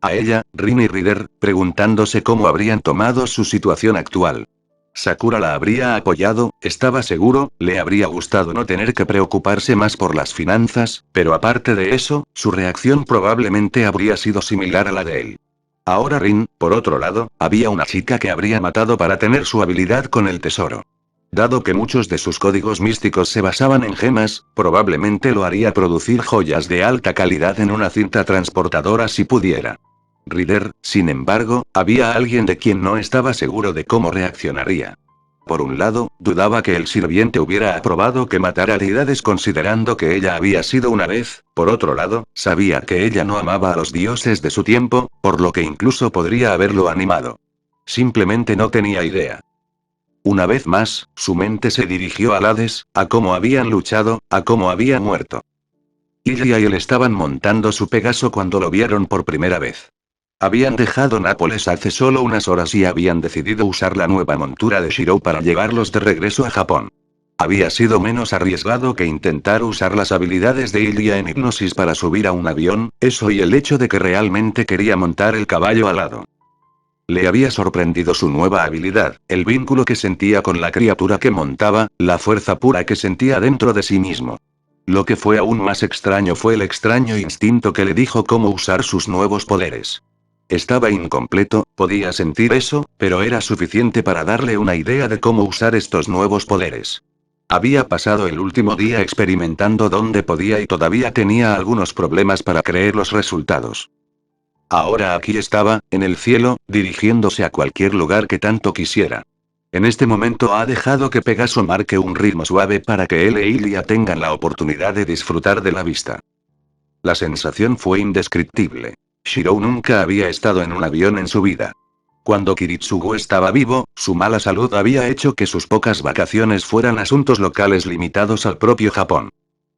A ella, Rin y Rider, preguntándose cómo habrían tomado su situación actual. Sakura la habría apoyado, estaba seguro, le habría gustado no tener que preocuparse más por las finanzas, pero aparte de eso, su reacción probablemente habría sido similar a la de él. Ahora Rin, por otro lado, había una chica que habría matado para tener su habilidad con el tesoro. Dado que muchos de sus códigos místicos se basaban en gemas, probablemente lo haría producir joyas de alta calidad en una cinta transportadora si pudiera. Rider, sin embargo, había alguien de quien no estaba seguro de cómo reaccionaría. Por un lado, dudaba que el sirviente hubiera aprobado que matara deidades considerando que ella había sido una vez, por otro lado, sabía que ella no amaba a los dioses de su tiempo, por lo que incluso podría haberlo animado. Simplemente no tenía idea. Una vez más, su mente se dirigió al Hades, a cómo habían luchado, a cómo había muerto. Ella y él estaban montando su Pegaso cuando lo vieron por primera vez. Habían dejado Nápoles hace solo unas horas y habían decidido usar la nueva montura de Shirou para llevarlos de regreso a Japón. Había sido menos arriesgado que intentar usar las habilidades de Ilia en hipnosis para subir a un avión, eso y el hecho de que realmente quería montar el caballo alado. Le había sorprendido su nueva habilidad, el vínculo que sentía con la criatura que montaba, la fuerza pura que sentía dentro de sí mismo. Lo que fue aún más extraño fue el extraño instinto que le dijo cómo usar sus nuevos poderes. Estaba incompleto, podía sentir eso, pero era suficiente para darle una idea de cómo usar estos nuevos poderes. Había pasado el último día experimentando donde podía y todavía tenía algunos problemas para creer los resultados. Ahora aquí estaba, en el cielo, dirigiéndose a cualquier lugar que tanto quisiera. En este momento ha dejado que Pegaso marque un ritmo suave para que él e Ilia tengan la oportunidad de disfrutar de la vista. La sensación fue indescriptible. Shirou nunca había estado en un avión en su vida. Cuando Kiritsugu estaba vivo, su mala salud había hecho que sus pocas vacaciones fueran asuntos locales limitados al propio Japón.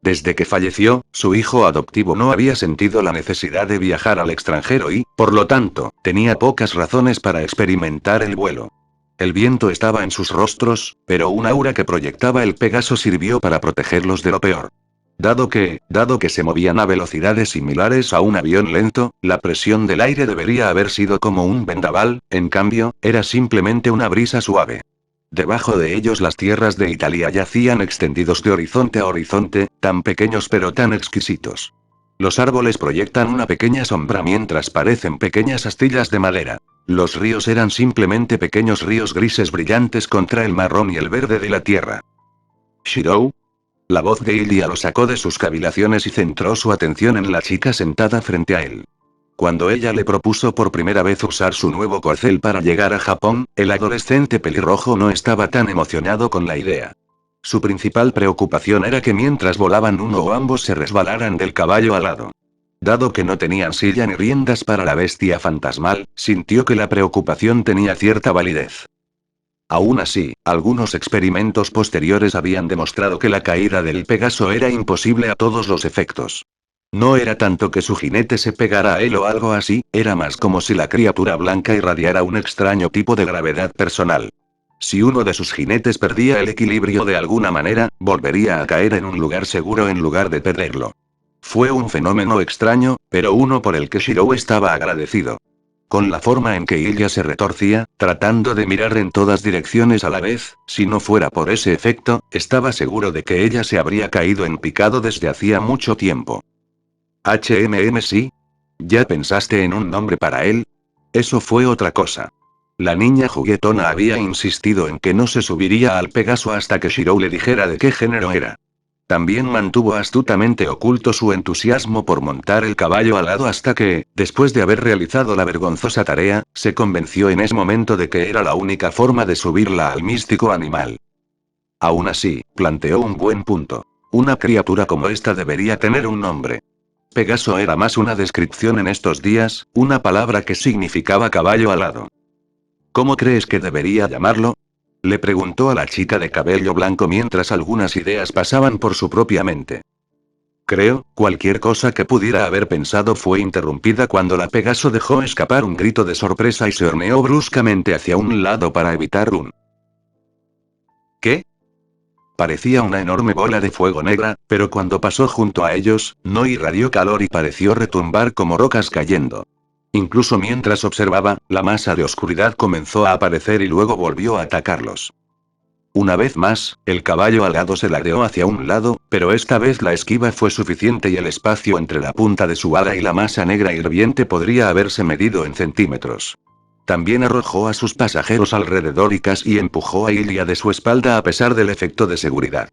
Desde que falleció, su hijo adoptivo no había sentido la necesidad de viajar al extranjero y, por lo tanto, tenía pocas razones para experimentar el vuelo. El viento estaba en sus rostros, pero un aura que proyectaba el Pegaso sirvió para protegerlos de lo peor. Dado que se movían a velocidades similares a un avión lento, la presión del aire debería haber sido como un vendaval, en cambio, era simplemente una brisa suave. Debajo de ellos las tierras de Italia yacían extendidos de horizonte a horizonte, tan pequeños pero tan exquisitos. Los árboles proyectan una pequeña sombra mientras parecen pequeñas astillas de madera. Los ríos eran simplemente pequeños ríos grises brillantes contra el marrón y el verde de la tierra. ¿Shirou? La voz de Ilya lo sacó de sus cavilaciones y centró su atención en la chica sentada frente a él. Cuando ella le propuso por primera vez usar su nuevo corcel para llegar a Japón, el adolescente pelirrojo no estaba tan emocionado con la idea. Su principal preocupación era que mientras volaban uno o ambos se resbalaran del caballo alado. Dado que no tenían silla ni riendas para la bestia fantasmal, sintió que la preocupación tenía cierta validez. Aún así, algunos experimentos posteriores habían demostrado que la caída del Pegaso era imposible a todos los efectos. No era tanto que su jinete se pegara a él o algo así, era más como si la criatura blanca irradiara un extraño tipo de gravedad personal. Si uno de sus jinetes perdía el equilibrio de alguna manera, volvería a caer en un lugar seguro en lugar de perderlo. Fue un fenómeno extraño, pero uno por el que Shirou estaba agradecido. Con la forma en que Ilya se retorcía, tratando de mirar en todas direcciones a la vez, si no fuera por ese efecto, estaba seguro de que ella se habría caído en picado desde hacía mucho tiempo. Sí. ¿Ya pensaste en un nombre para él? Eso fue otra cosa. La niña juguetona había insistido en que no se subiría al Pegaso hasta que Shirou le dijera de qué género era. También mantuvo astutamente oculto su entusiasmo por montar el caballo alado hasta que, después de haber realizado la vergonzosa tarea, se convenció en ese momento de que era la única forma de subirla al místico animal. Aún así, planteó un buen punto. Una criatura como esta debería tener un nombre. Pegaso era más una descripción en estos días, una palabra que significaba caballo alado. ¿Cómo crees que debería llamarlo? Le preguntó a la chica de cabello blanco mientras algunas ideas pasaban por su propia mente. Creo, cualquier cosa que pudiera haber pensado fue interrumpida cuando la Pegaso dejó escapar un grito de sorpresa y se horneó bruscamente hacia un lado para evitar un... ¿Qué? Parecía una enorme bola de fuego negra, pero cuando pasó junto a ellos, no irradió calor y pareció retumbar como rocas cayendo. Incluso mientras observaba, la masa de oscuridad comenzó a aparecer y luego volvió a atacarlos. Una vez más, el caballo alado se ladeó hacia un lado, pero esta vez la esquiva fue suficiente y el espacio entre la punta de su ala y la masa negra hirviente podría haberse medido en centímetros. También arrojó a sus pasajeros alrededor y casi empujó a Ilya de su espalda a pesar del efecto de seguridad.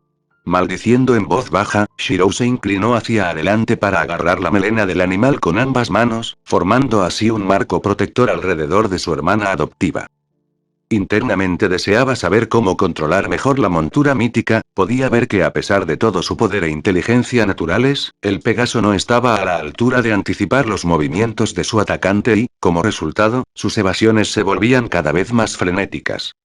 Maldiciendo en voz baja, Shirou se inclinó hacia adelante para agarrar la melena del animal con ambas manos, formando así un marco protector alrededor de su hermana adoptiva. Internamente deseaba saber cómo controlar mejor la montura mítica, podía ver que a pesar de todo su poder e inteligencia naturales, el Pegaso no estaba a la altura de anticipar los movimientos de su atacante y, como resultado, sus evasiones se volvían cada vez más frenéticas.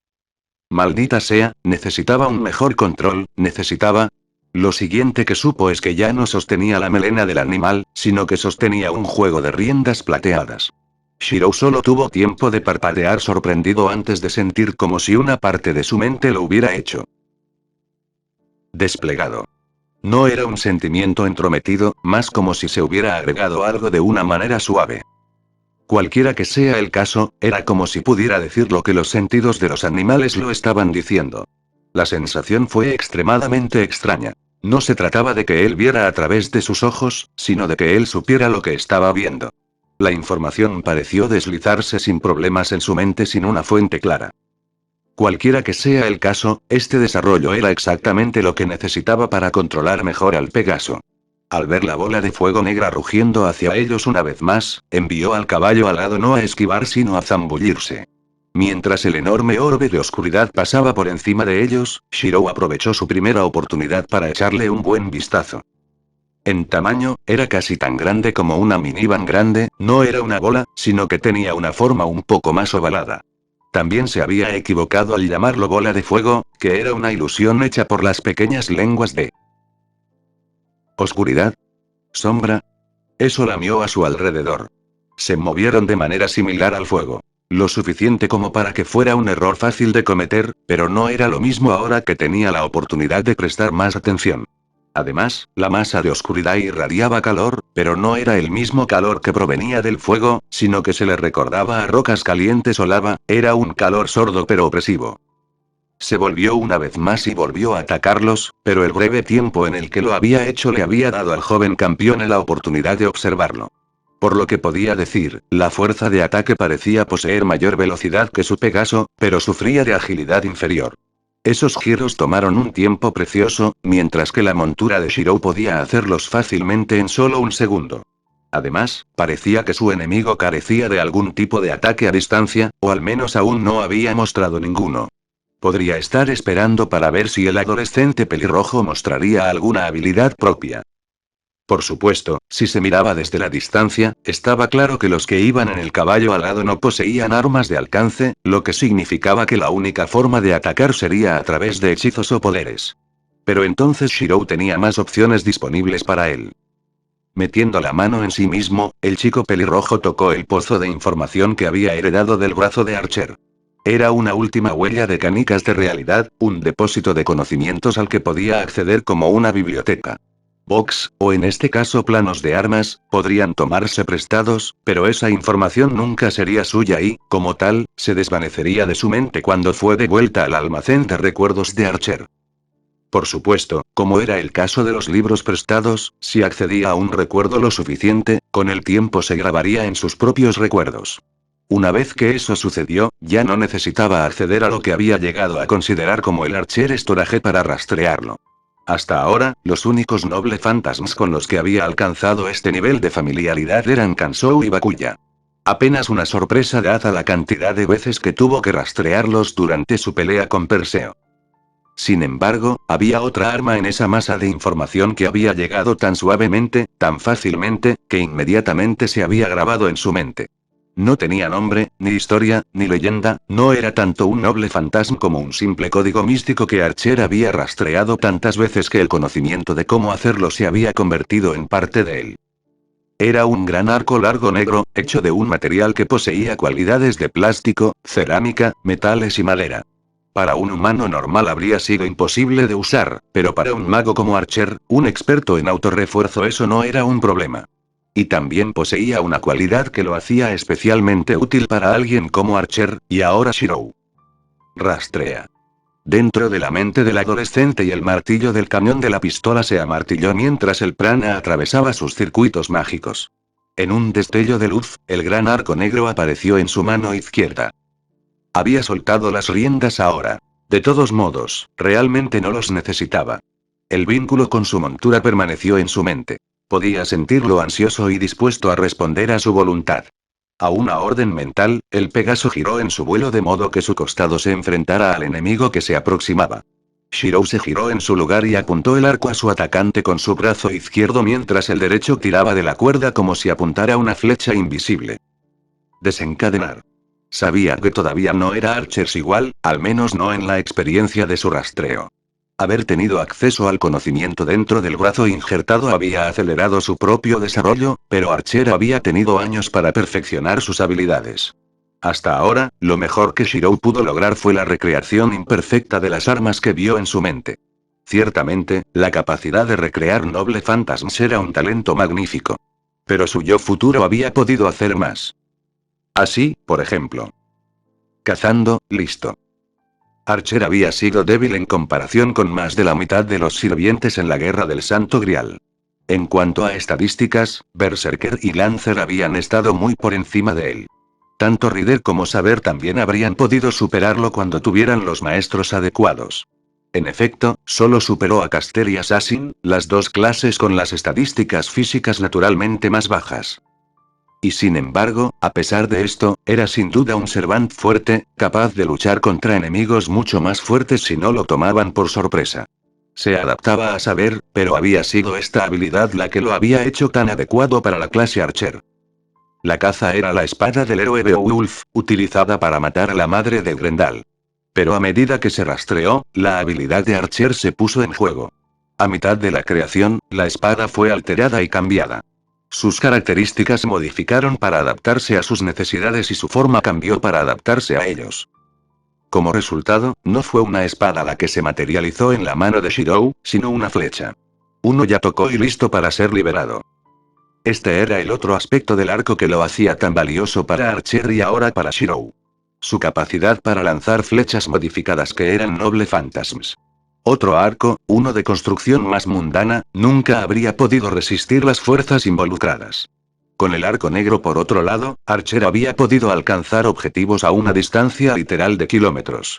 Maldita sea, necesitaba un mejor control, necesitaba... Lo siguiente que supo es que ya no sostenía la melena del animal, sino que sostenía un juego de riendas plateadas. Shirou solo tuvo tiempo de parpadear sorprendido antes de sentir como si una parte de su mente lo hubiera hecho. Desplegado. No era un sentimiento entrometido, más como si se hubiera agregado algo de una manera suave. Cualquiera que sea el caso, era como si pudiera decir lo que los sentidos de los animales lo estaban diciendo. La sensación fue extremadamente extraña. No se trataba de que él viera a través de sus ojos, sino de que él supiera lo que estaba viendo. La información pareció deslizarse sin problemas en su mente sin una fuente clara. Cualquiera que sea el caso, este desarrollo era exactamente lo que necesitaba para controlar mejor al Pegaso. Al ver la bola de fuego negra rugiendo hacia ellos una vez más, envió al caballo alado no a esquivar sino a zambullirse. Mientras el enorme orbe de oscuridad pasaba por encima de ellos, Shirou aprovechó su primera oportunidad para echarle un buen vistazo. En tamaño, era casi tan grande como una minivan grande, no era una bola, sino que tenía una forma un poco más ovalada. También se había equivocado al llamarlo bola de fuego, que era una ilusión hecha por las pequeñas lenguas de oscuridad. Sombra. Eso lamió a su alrededor. Se movieron de manera similar al fuego. Lo suficiente como para que fuera un error fácil de cometer, pero no era lo mismo ahora que tenía la oportunidad de prestar más atención. Además, la masa de oscuridad irradiaba calor, pero no era el mismo calor que provenía del fuego, sino que se le recordaba a rocas calientes o lava, era un calor sordo pero opresivo. Se volvió una vez más y volvió a atacarlos, pero el breve tiempo en el que lo había hecho le había dado al joven campeón la oportunidad de observarlo. Por lo que podía decir, la fuerza de ataque parecía poseer mayor velocidad que su Pegaso, pero sufría de agilidad inferior. Esos giros tomaron un tiempo precioso, mientras que la montura de Shirou podía hacerlos fácilmente en solo un segundo. Además, parecía que su enemigo carecía de algún tipo de ataque a distancia, o al menos aún no había mostrado ninguno. Podría estar esperando para ver si el adolescente pelirrojo mostraría alguna habilidad propia. Por supuesto, si se miraba desde la distancia, estaba claro que los que iban en el caballo alado no poseían armas de alcance, lo que significaba que la única forma de atacar sería a través de hechizos o poderes. Pero entonces Shirou tenía más opciones disponibles para él. Metiendo la mano en sí mismo, el chico pelirrojo tocó el pozo de información que había heredado del brazo de Archer. Era una última huella de canicas de realidad, un depósito de conocimientos al que podía acceder como una biblioteca. Box, o en este caso planos de armas, podrían tomarse prestados, pero esa información nunca sería suya y, como tal, se desvanecería de su mente cuando fue devuelta al almacén de recuerdos de Archer. Por supuesto, como era el caso de los libros prestados, si accedía a un recuerdo lo suficiente, con el tiempo se grabaría en sus propios recuerdos. Una vez que eso sucedió, ya no necesitaba acceder a lo que había llegado a considerar como el Archer Storage para rastrearlo. Hasta ahora, los únicos Noble Phantasms con los que había alcanzado este nivel de familiaridad eran Kansou y Bakuya. Apenas una sorpresa dada la cantidad de veces que tuvo que rastrearlos durante su pelea con Perseo. Sin embargo, había otra arma en esa masa de información que había llegado tan suavemente, tan fácilmente, que inmediatamente se había grabado en su mente. No tenía nombre, ni historia, ni leyenda, no era tanto un noble fantasma como un simple código místico que Archer había rastreado tantas veces que el conocimiento de cómo hacerlo se había convertido en parte de él. Era un gran arco largo negro, hecho de un material que poseía cualidades de plástico, cerámica, metales y madera. Para un humano normal habría sido imposible de usar, pero para un mago como Archer, un experto en autorrefuerzo, eso no era un problema. Y también poseía una cualidad que lo hacía especialmente útil para alguien como Archer, y ahora Shirou. Rastrea. Dentro de la mente del adolescente y el martillo del cañón de la pistola se amartilló mientras el prana atravesaba sus circuitos mágicos. En un destello de luz, el gran arco negro apareció en su mano izquierda. Había soltado las riendas ahora. De todos modos, realmente no los necesitaba. El vínculo con su montura permaneció en su mente. Podía sentirlo ansioso y dispuesto a responder a su voluntad. A una orden mental, el Pegaso giró en su vuelo de modo que su costado se enfrentara al enemigo que se aproximaba. Shirou se giró en su lugar y apuntó el arco a su atacante con su brazo izquierdo mientras el derecho tiraba de la cuerda como si apuntara una flecha invisible. Desencadenar. Sabía que todavía no era Archers igual, al menos no en la experiencia de su rastreo. Haber tenido acceso al conocimiento dentro del brazo injertado había acelerado su propio desarrollo, pero Archer había tenido años para perfeccionar sus habilidades. Hasta ahora, lo mejor que Shirou pudo lograr fue la recreación imperfecta de las armas que vio en su mente. Ciertamente, la capacidad de recrear noble phantasms era un talento magnífico. Pero su yo futuro había podido hacer más. Así, por ejemplo. Cazando, listo. Archer había sido débil en comparación con más de la mitad de los sirvientes en la Guerra del Santo Grial. En cuanto a estadísticas, Berserker y Lancer habían estado muy por encima de él. Tanto Rider como Saber también habrían podido superarlo cuando tuvieran los maestros adecuados. En efecto, solo superó a Caster y Assassin, las dos clases con las estadísticas físicas naturalmente más bajas. Y sin embargo, a pesar de esto, era sin duda un Servant fuerte, capaz de luchar contra enemigos mucho más fuertes si no lo tomaban por sorpresa. Se adaptaba a saber, pero había sido esta habilidad la que lo había hecho tan adecuado para la clase Archer. La caza era la espada del héroe Beowulf, utilizada para matar a la madre de Grendel. Pero a medida que se rastreó, la habilidad de Archer se puso en juego. A mitad de la creación, la espada fue alterada y cambiada. Sus características se modificaron para adaptarse a sus necesidades y su forma cambió para adaptarse a ellos. Como resultado, no fue una espada la que se materializó en la mano de Shirou, sino una flecha. Uno ya tocó y listo para ser liberado. Este era el otro aspecto del arco que lo hacía tan valioso para Archer y ahora para Shirou. Su capacidad para lanzar flechas modificadas que eran Noble Phantasms. Otro arco, uno de construcción más mundana, nunca habría podido resistir las fuerzas involucradas. Con el arco negro por otro lado, Archer había podido alcanzar objetivos a una distancia literal de kilómetros.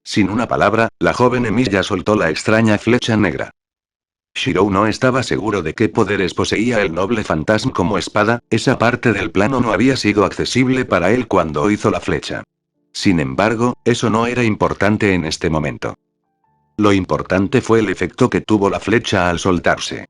Sin una palabra, la joven Emilia soltó la extraña flecha negra. Shirou no estaba seguro de qué poderes poseía el noble fantasma como espada, esa parte del plano no había sido accesible para él cuando hizo la flecha. Sin embargo, eso no era importante en este momento. Lo importante fue el efecto que tuvo la flecha al soltarse.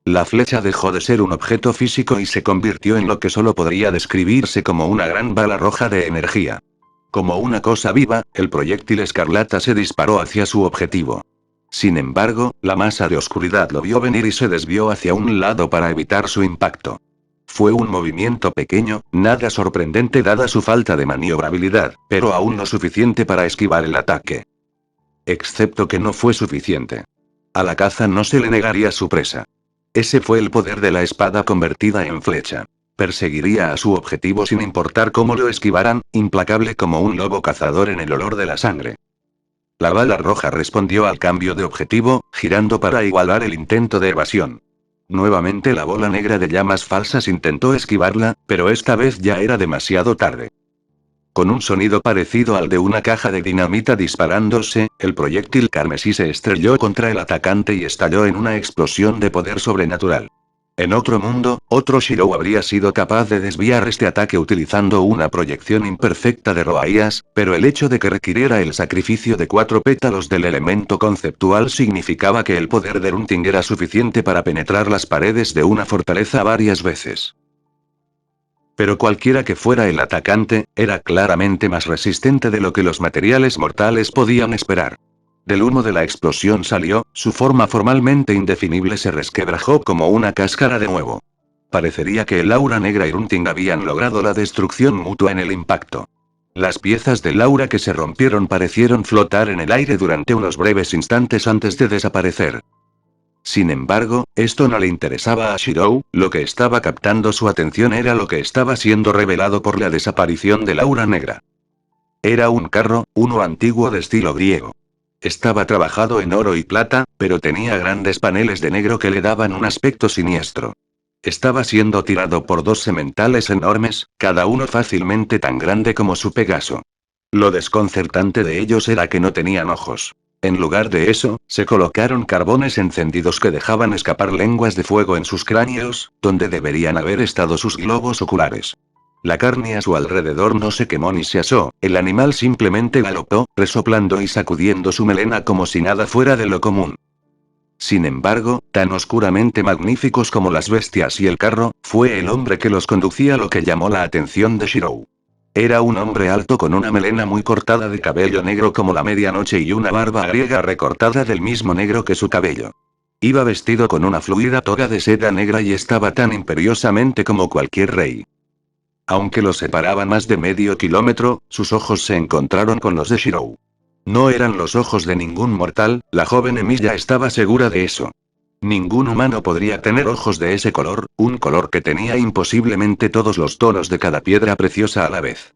La flecha dejó de ser un objeto físico y se convirtió en lo que solo podría describirse como una gran bala roja de energía. Como una cosa viva, el proyectil escarlata se disparó hacia su objetivo. Sin embargo, la masa de oscuridad lo vio venir y se desvió hacia un lado para evitar su impacto. Fue un movimiento pequeño, nada sorprendente dada su falta de maniobrabilidad, pero aún lo suficiente para esquivar el ataque. Excepto que no fue suficiente. A la caza no se le negaría su presa. Ese fue el poder de la espada convertida en flecha. Perseguiría a su objetivo sin importar cómo lo esquivaran, implacable como un lobo cazador en el olor de la sangre. La bala roja respondió al cambio de objetivo, girando para igualar el intento de evasión. Nuevamente la bola negra de llamas falsas intentó esquivarla, pero esta vez ya era demasiado tarde. Con un sonido parecido al de una caja de dinamita disparándose, el proyectil carmesí se estrelló contra el atacante y estalló en una explosión de poder sobrenatural. En otro mundo, otro Shirou habría sido capaz de desviar este ataque utilizando una proyección imperfecta de Roaías, pero el hecho de que requiriera el sacrificio de 4 pétalos del elemento conceptual significaba que el poder de Runting era suficiente para penetrar las paredes de una fortaleza varias veces. Pero cualquiera que fuera el atacante, era claramente más resistente de lo que los materiales mortales podían esperar. Del humo de la explosión salió, su forma formalmente indefinible se resquebrajó como una cáscara de huevo. Parecería que el aura negra y Runting habían logrado la destrucción mutua en el impacto. Las piezas del aura que se rompieron parecieron flotar en el aire durante unos breves instantes antes de desaparecer. Sin embargo, esto no le interesaba a Shirou, lo que estaba captando su atención era lo que estaba siendo revelado por la desaparición del aura negra. Era un carro, uno antiguo de estilo griego. Estaba trabajado en oro y plata, pero tenía grandes paneles de negro que le daban un aspecto siniestro. Estaba siendo tirado por 2 sementales enormes, cada uno fácilmente tan grande como su Pegaso. Lo desconcertante de ellos era que no tenían ojos. En lugar de eso, se colocaron carbones encendidos que dejaban escapar lenguas de fuego en sus cráneos, donde deberían haber estado sus globos oculares. La carne a su alrededor no se quemó ni se asó, el animal simplemente galopó, resoplando y sacudiendo su melena como si nada fuera de lo común. Sin embargo, tan oscuramente magníficos como las bestias y el carro, fue el hombre que los conducía lo que llamó la atención de Shirou. Era un hombre alto con una melena muy cortada de cabello negro como la medianoche y una barba griega recortada del mismo negro que su cabello. Iba vestido con una fluida toga de seda negra y estaba tan imperiosamente como cualquier rey. Aunque los separaban más de medio kilómetro, sus ojos se encontraron con los de Shirou. No eran los ojos de ningún mortal, la joven Emilia estaba segura de eso. Ningún humano podría tener ojos de ese color, un color que tenía imposiblemente todos los tonos de cada piedra preciosa a la vez.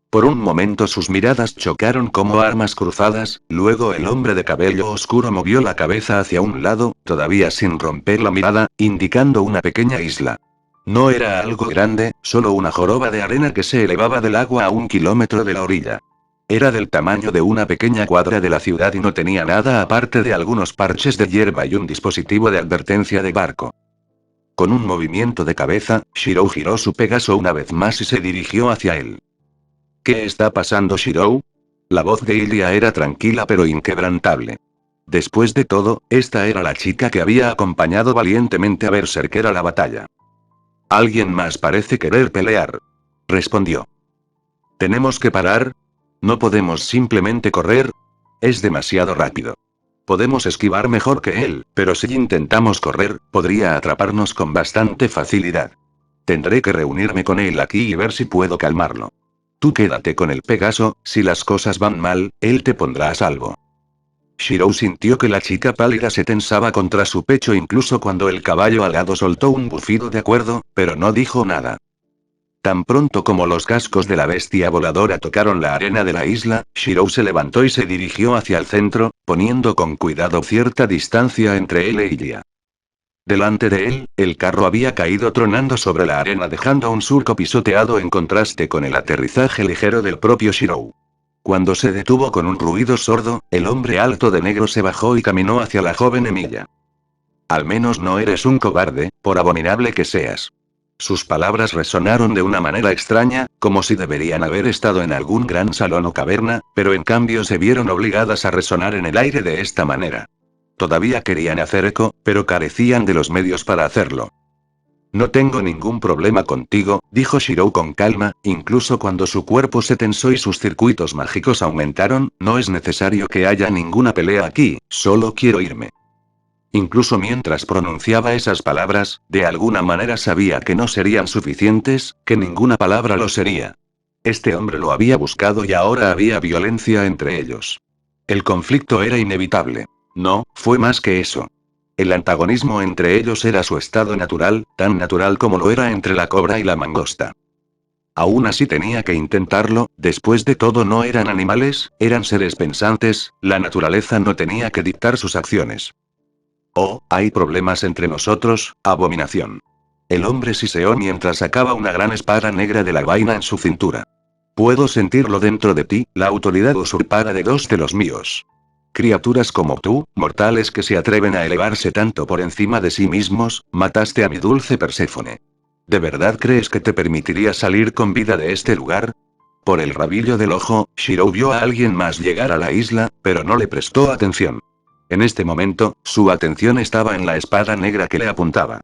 Por un momento sus miradas chocaron como armas cruzadas, luego el hombre de cabello oscuro movió la cabeza hacia un lado, todavía sin romper la mirada, indicando una pequeña isla. No era algo grande, solo una joroba de arena que se elevaba del agua a 1 kilómetro de la orilla. Era del tamaño de una pequeña cuadra de la ciudad y no tenía nada aparte de algunos parches de hierba y un dispositivo de advertencia de barco. Con un movimiento de cabeza, Shirou giró su Pegaso una vez más y se dirigió hacia él. ¿Qué está pasando, Shirou? La voz de Ilia era tranquila pero inquebrantable. Después de todo, esta era la chica que había acompañado valientemente a Berserker a la batalla. Alguien más parece querer pelear. Respondió. ¿Tenemos que parar? ¿No podemos simplemente correr? Es demasiado rápido. Podemos esquivar mejor que él, pero si intentamos correr, podría atraparnos con bastante facilidad. Tendré que reunirme con él aquí y ver si puedo calmarlo. Tú quédate con el Pegaso, si las cosas van mal, él te pondrá a salvo. Shirou sintió que la chica pálida se tensaba contra su pecho incluso cuando el caballo alado soltó un bufido de acuerdo, pero no dijo nada. Tan pronto como los cascos de la bestia voladora tocaron la arena de la isla, Shirou se levantó y se dirigió hacia el centro, poniendo con cuidado cierta distancia entre él y ella. Delante de él, el carro había caído tronando sobre la arena dejando un surco pisoteado en contraste con el aterrizaje ligero del propio Shirou. Cuando se detuvo con un ruido sordo, el hombre alto de negro se bajó y caminó hacia la joven Emilia. Al menos no eres un cobarde, por abominable que seas. Sus palabras resonaron de una manera extraña, como si deberían haber estado en algún gran salón o caverna, pero en cambio se vieron obligadas a resonar en el aire de esta manera. Todavía querían hacer eco, pero carecían de los medios para hacerlo. No tengo ningún problema contigo, dijo Shirou con calma, incluso cuando su cuerpo se tensó y sus circuitos mágicos aumentaron, no es necesario que haya ninguna pelea aquí, solo quiero irme. Incluso mientras pronunciaba esas palabras, de alguna manera sabía que no serían suficientes, que ninguna palabra lo sería. Este hombre lo había buscado y ahora había violencia entre ellos. El conflicto era inevitable. No, fue más que eso. El antagonismo entre ellos era su estado natural, tan natural como lo era entre la cobra y la mangosta. Aún así tenía que intentarlo, después de todo no eran animales, eran seres pensantes, la naturaleza no tenía que dictar sus acciones. Oh, hay problemas entre nosotros, abominación. El hombre siseó mientras sacaba una gran espada negra de la vaina en su cintura. Puedo sentirlo dentro de ti, la autoridad usurpada de dos de los míos. Criaturas como tú, mortales que se atreven a elevarse tanto por encima de sí mismos, mataste a mi dulce Perséfone. ¿De verdad crees que te permitiría salir con vida de este lugar? Por el rabillo del ojo, Shirou vio a alguien más llegar a la isla, pero no le prestó atención. En este momento, su atención estaba en la espada negra que le apuntaba.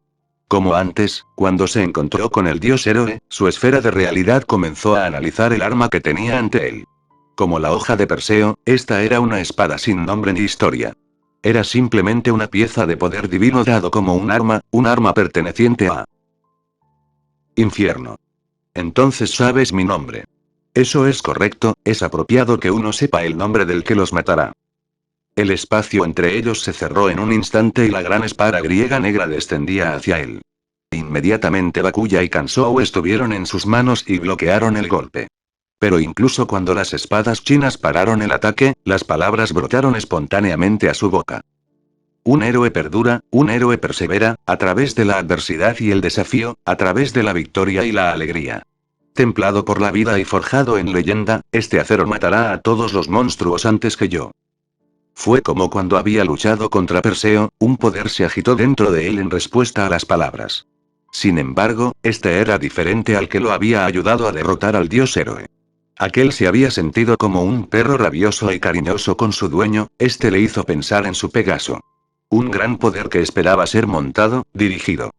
Como antes, cuando se encontró con el dios héroe, su esfera de realidad comenzó a analizar el arma que tenía ante él. Como la hoja de Perseo, esta era una espada sin nombre ni historia. Era simplemente una pieza de poder divino dado como un arma perteneciente a infierno. Entonces sabes mi nombre. Eso es correcto, es apropiado que uno sepa el nombre del que los matará. El espacio entre ellos se cerró en un instante y la gran espada griega negra descendía hacia él. Inmediatamente Bakuya y Kansou estuvieron en sus manos y bloquearon el golpe. Pero incluso cuando las espadas chinas pararon el ataque, las palabras brotaron espontáneamente a su boca. Un héroe perdura, un héroe persevera, a través de la adversidad y el desafío, a través de la victoria y la alegría. Templado por la vida y forjado en leyenda, este acero matará a todos los monstruos antes que yo. Fue como cuando había luchado contra Perseo, un poder se agitó dentro de él en respuesta a las palabras. Sin embargo, este era diferente al que lo había ayudado a derrotar al dios héroe. Aquel se había sentido como un perro rabioso y cariñoso con su dueño, este le hizo pensar en su Pegaso. Un gran poder que esperaba ser montado, dirigido.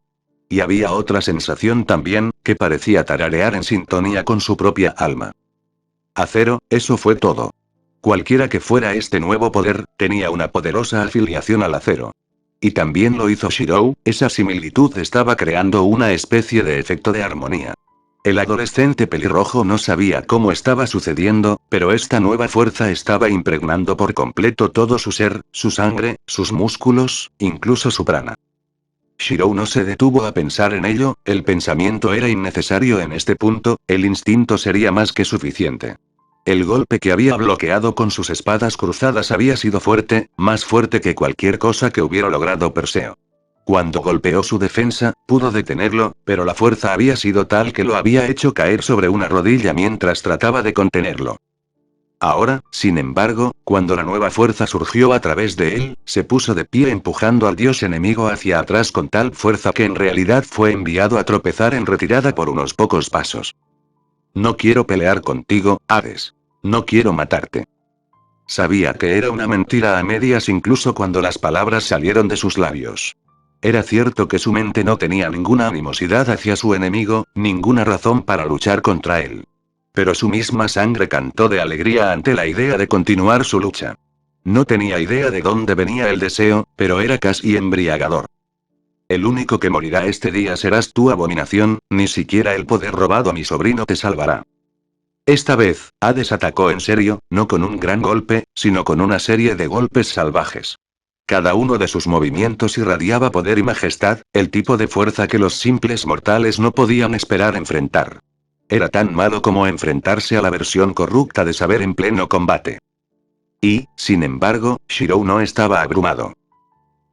Y había otra sensación también, que parecía tararear en sintonía con su propia alma. Acero, eso fue todo. Cualquiera que fuera este nuevo poder, tenía una poderosa afiliación al acero. Y también lo hizo Shirou, esa similitud estaba creando una especie de efecto de armonía. El adolescente pelirrojo no sabía cómo estaba sucediendo, pero esta nueva fuerza estaba impregnando por completo todo su ser, su sangre, sus músculos, incluso su prana. Shirou no se detuvo a pensar en ello, el pensamiento era innecesario en este punto, el instinto sería más que suficiente. El golpe que había bloqueado con sus espadas cruzadas había sido fuerte, más fuerte que cualquier cosa que hubiera logrado Perseo. Cuando golpeó su defensa, pudo detenerlo, pero la fuerza había sido tal que lo había hecho caer sobre una rodilla mientras trataba de contenerlo. Ahora, sin embargo, cuando la nueva fuerza surgió a través de él, se puso de pie empujando al dios enemigo hacia atrás con tal fuerza que en realidad fue enviado a tropezar en retirada por unos pocos pasos. No quiero pelear contigo, Hades. No quiero matarte. Sabía que era una mentira a medias incluso cuando las palabras salieron de sus labios. Era cierto que su mente no tenía ninguna animosidad hacia su enemigo, ninguna razón para luchar contra él. Pero su misma sangre cantó de alegría ante la idea de continuar su lucha. No tenía idea de dónde venía el deseo, pero era casi embriagador. El único que morirá este día serás tú, abominación, ni siquiera el poder robado a mi sobrino te salvará. Esta vez, Hades atacó en serio, no con un gran golpe, sino con una serie de golpes salvajes. Cada uno de sus movimientos irradiaba poder y majestad, el tipo de fuerza que los simples mortales no podían esperar enfrentar. Era tan malo como enfrentarse a la versión corrupta de Saber en pleno combate. Y, sin embargo, Shirou no estaba abrumado.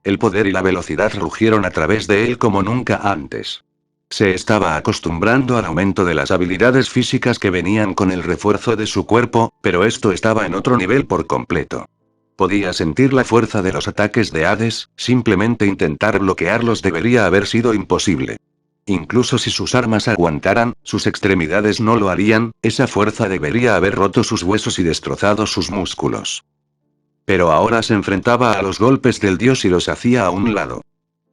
El poder y la velocidad rugieron a través de él como nunca antes. Se estaba acostumbrando al aumento de las habilidades físicas que venían con el refuerzo de su cuerpo, pero esto estaba en otro nivel por completo. Podía sentir la fuerza de los ataques de Hades, simplemente intentar bloquearlos debería haber sido imposible. Incluso si sus armas aguantaran, sus extremidades no lo harían, esa fuerza debería haber roto sus huesos y destrozado sus músculos. Pero ahora se enfrentaba a los golpes del dios y los hacía a un lado.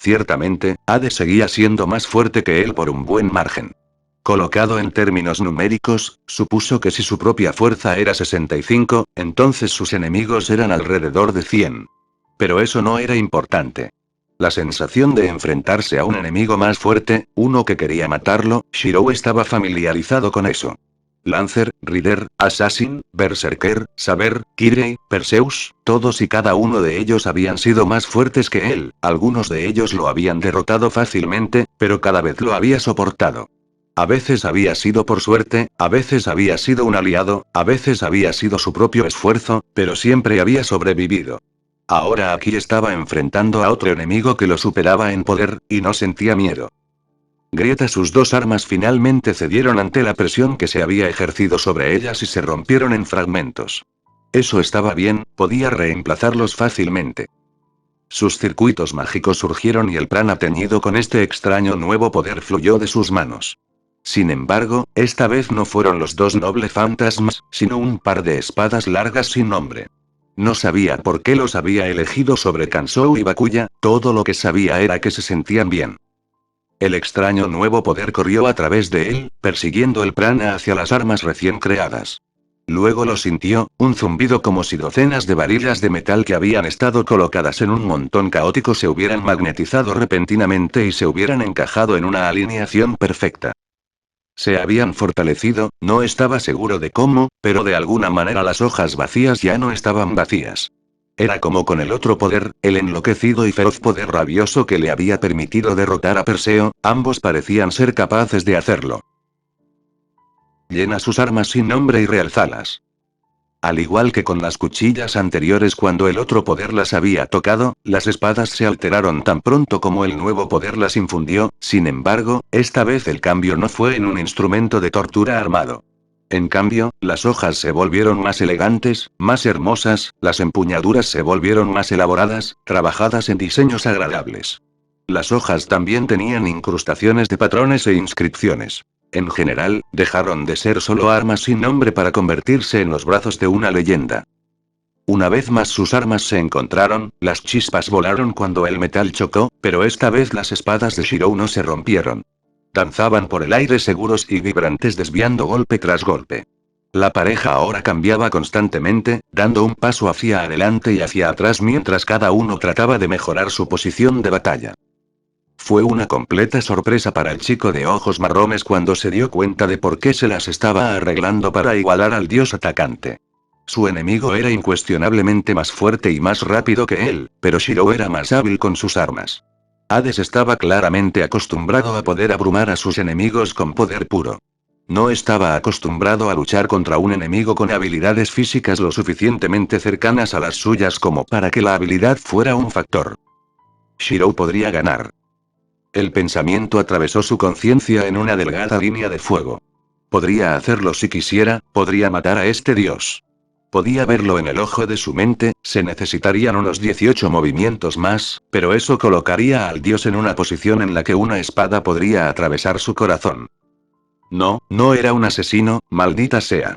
Ciertamente, Hades seguía siendo más fuerte que él por un buen margen. Colocado en términos numéricos, supuso que si su propia fuerza era 65, entonces sus enemigos eran alrededor de 100. Pero eso no era importante. La sensación de enfrentarse a un enemigo más fuerte, uno que quería matarlo, Shirou estaba familiarizado con eso. Lancer, Rider, Assassin, Berserker, Saber, Kirei, Perseus, todos y cada uno de ellos habían sido más fuertes que él, algunos de ellos lo habían derrotado fácilmente, pero cada vez lo había soportado. A veces había sido por suerte, a veces había sido un aliado, a veces había sido su propio esfuerzo, pero siempre había sobrevivido. Ahora aquí estaba enfrentando a otro enemigo que lo superaba en poder, y no sentía miedo. Grieta, sus dos armas finalmente cedieron ante la presión que se había ejercido sobre ellas y se rompieron en fragmentos. Eso estaba bien, podía reemplazarlos fácilmente. Sus circuitos mágicos surgieron y el prana teñido con este extraño nuevo poder fluyó de sus manos. Sin embargo, esta vez no fueron los dos nobles fantasmas, sino un par de espadas largas sin nombre. No sabía por qué los había elegido sobre Kansou y Bakuya, todo lo que sabía era que se sentían bien. El extraño nuevo poder corrió a través de él, persiguiendo el prana hacia las armas recién creadas. Luego lo sintió, un zumbido como si docenas de varillas de metal que habían estado colocadas en un montón caótico se hubieran magnetizado repentinamente y se hubieran encajado en una alineación perfecta. Se habían fortalecido, no estaba seguro de cómo, pero de alguna manera las hojas vacías ya no estaban vacías. Era como con el otro poder, el enloquecido y feroz poder rabioso que le había permitido derrotar a Perseo, ambos parecían ser capaces de hacerlo. Llena sus armas sin nombre y realzalas. Al igual que con las cuchillas anteriores cuando el otro poder las había tocado, las espadas se alteraron tan pronto como el nuevo poder las infundió, sin embargo, esta vez el cambio no fue en un instrumento de tortura armado. En cambio, las hojas se volvieron más elegantes, más hermosas, las empuñaduras se volvieron más elaboradas, trabajadas en diseños agradables. Las hojas también tenían incrustaciones de patrones e inscripciones. En general, dejaron de ser solo armas sin nombre para convertirse en los brazos de una leyenda. Una vez más sus armas se encontraron, las chispas volaron cuando el metal chocó, pero esta vez las espadas de Shirou no se rompieron. Danzaban por el aire seguros y vibrantes desviando golpe tras golpe. La pareja ahora cambiaba constantemente, dando un paso hacia adelante y hacia atrás mientras cada uno trataba de mejorar su posición de batalla. Fue una completa sorpresa para el chico de ojos marrones cuando se dio cuenta de por qué se las estaba arreglando para igualar al dios atacante. Su enemigo era incuestionablemente más fuerte y más rápido que él, pero Shirou era más hábil con sus armas. Hades estaba claramente acostumbrado a poder abrumar a sus enemigos con poder puro. No estaba acostumbrado a luchar contra un enemigo con habilidades físicas lo suficientemente cercanas a las suyas como para que la habilidad fuera un factor. Shirou podría ganar. El pensamiento atravesó su conciencia en una delgada línea de fuego. Podría hacerlo si quisiera, podría matar a este dios. Podía verlo en el ojo de su mente, se necesitarían unos 18 movimientos más, pero eso colocaría al dios en una posición en la que una espada podría atravesar su corazón. No, no era un asesino, maldita sea.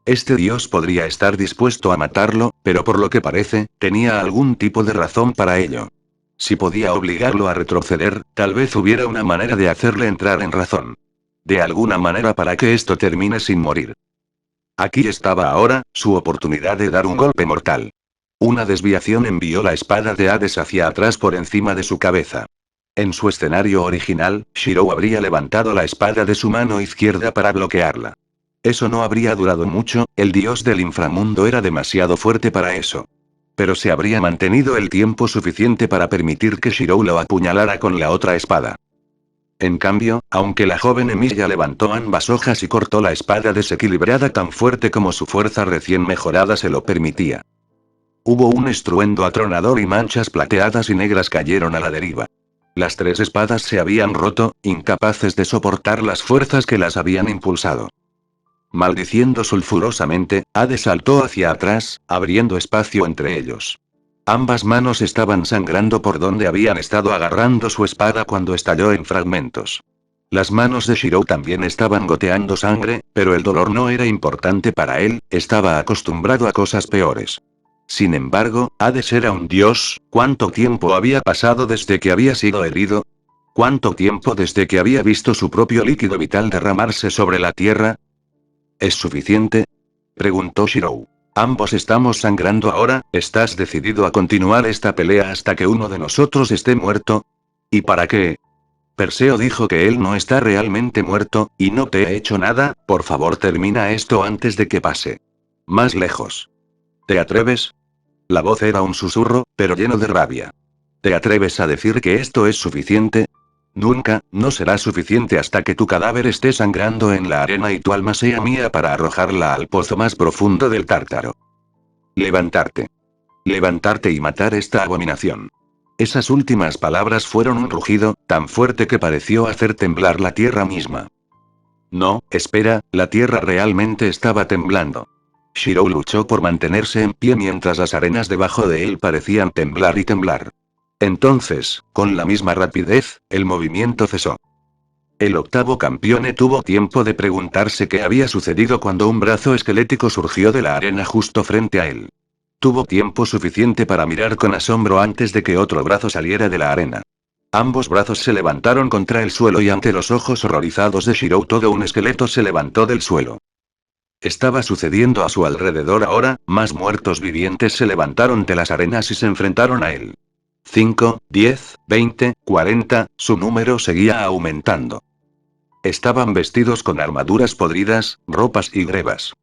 Este dios podría estar dispuesto a matarlo, pero por lo que parece, tenía algún tipo de razón para ello. Si podía obligarlo a retroceder, tal vez hubiera una manera de hacerle entrar en razón. De alguna manera para que esto termine sin morir. Aquí estaba ahora, su oportunidad de dar un golpe mortal. Una desviación envió la espada de Hades hacia atrás por encima de su cabeza. En su escenario original, Shirou habría levantado la espada de su mano izquierda para bloquearla. Eso no habría durado mucho, el dios del inframundo era demasiado fuerte para eso. Pero se habría mantenido el tiempo suficiente para permitir que Shirou lo apuñalara con la otra espada. En cambio, aunque la joven Emilia levantó ambas hojas y cortó la espada desequilibrada tan fuerte como su fuerza recién mejorada se lo permitía. Hubo un estruendo atronador y manchas plateadas y negras cayeron a la deriva. Las tres espadas se habían roto, incapaces de soportar las fuerzas que las habían impulsado. Maldiciendo sulfurosamente, Hades saltó hacia atrás, abriendo espacio entre ellos. Ambas manos estaban sangrando por donde habían estado agarrando su espada cuando estalló en fragmentos. Las manos de Shirou también estaban goteando sangre, pero el dolor no era importante para él, estaba acostumbrado a cosas peores. Sin embargo, Hades era un dios. ¿Cuánto tiempo había pasado desde que había sido herido? ¿Cuánto tiempo desde que había visto su propio líquido vital derramarse sobre la tierra? ¿Es suficiente?, preguntó Shirou. Ambos estamos sangrando ahora, ¿estás decidido a continuar esta pelea hasta que uno de nosotros esté muerto? ¿Y para qué? Perseo dijo que él no está realmente muerto, y no te he hecho nada. Por favor, termina esto antes de que pase. Más lejos. ¿Te atreves? La voz era un susurro, pero lleno de rabia. ¿Te atreves a decir que esto es suficiente? Nunca, no será suficiente hasta que tu cadáver esté sangrando en la arena y tu alma sea mía para arrojarla al pozo más profundo del Tártaro. Levantarte. Levantarte y matar esta abominación. Esas últimas palabras fueron un rugido, tan fuerte que pareció hacer temblar la tierra misma. No, espera, la tierra realmente estaba temblando. Shirou luchó por mantenerse en pie mientras las arenas debajo de él parecían temblar y temblar. Entonces, con la misma rapidez, el movimiento cesó. El octavo campeón tuvo tiempo de preguntarse qué había sucedido cuando un brazo esquelético surgió de la arena justo frente a él. Tuvo tiempo suficiente para mirar con asombro antes de que otro brazo saliera de la arena. Ambos brazos se levantaron contra el suelo y ante los ojos horrorizados de Shirou todo un esqueleto se levantó del suelo. Estaba sucediendo a su alrededor ahora, más muertos vivientes se levantaron de las arenas y se enfrentaron a él. 5, 10, 20, 40, su número seguía aumentando. Estaban vestidos con armaduras podridas, ropas y grebas.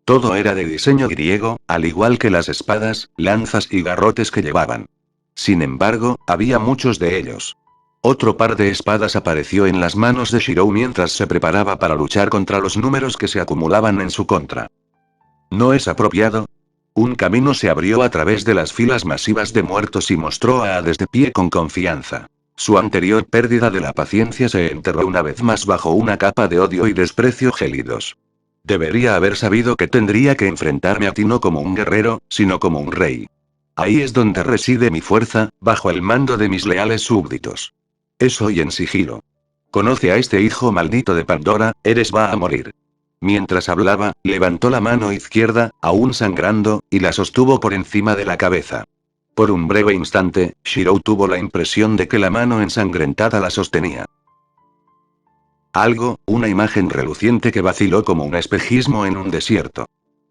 Todo era de diseño griego, al igual que las espadas, lanzas y garrotes que llevaban. Sin embargo, había muchos de ellos. Otro par de espadas apareció en las manos de Shirou mientras se preparaba para luchar contra los números que se acumulaban en su contra. ¿No es apropiado? Un camino se abrió a través de las filas masivas de muertos y mostró a Hades de pie con confianza. Su anterior pérdida de la paciencia se enterró una vez más bajo una capa de odio y desprecio gélidos. Debería haber sabido que tendría que enfrentarme a ti no como un guerrero, sino como un rey. Ahí es donde reside mi fuerza, bajo el mando de mis leales súbditos. Eso y en sigilo. Conoce a este hijo maldito de Pandora, Eres va a morir. Mientras hablaba, levantó la mano izquierda, aún sangrando, y la sostuvo por encima de la cabeza. Por un breve instante, Shirou tuvo la impresión de que la mano ensangrentada la sostenía. Algo, una imagen reluciente que vaciló como un espejismo en un desierto.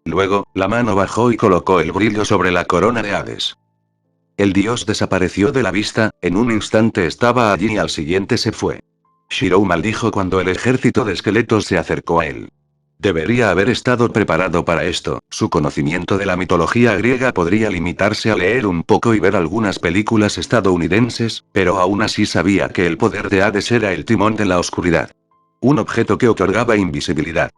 Luego, la mano bajó y colocó el brillo sobre la corona de Hades. El dios desapareció de la vista, en un instante estaba allí y al siguiente se fue. Shirou maldijo cuando el ejército de esqueletos se acercó a él. Debería haber estado preparado para esto, su conocimiento de la mitología griega podría limitarse a leer un poco y ver algunas películas estadounidenses, pero aún así sabía que el poder de Hades era el timón de la oscuridad. Un objeto que otorgaba invisibilidad.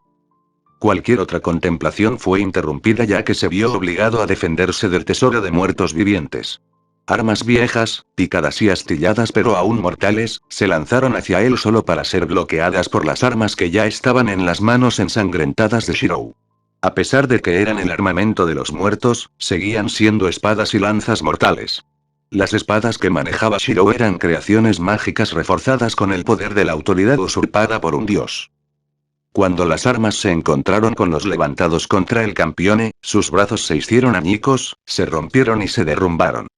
Cualquier otra contemplación fue interrumpida ya que se vio obligado a defenderse del tesoro de muertos vivientes. Armas viejas, picadas y astilladas pero aún mortales, se lanzaron hacia él solo para ser bloqueadas por las armas que ya estaban en las manos ensangrentadas de Shirou. A pesar de que eran el armamento de los muertos, seguían siendo espadas y lanzas mortales. Las espadas que manejaba Shirou eran creaciones mágicas reforzadas con el poder de la autoridad usurpada por un dios. Cuando las armas se encontraron con los levantados contra el campeone, sus brazos se hicieron añicos, se rompieron y se derrumbaron.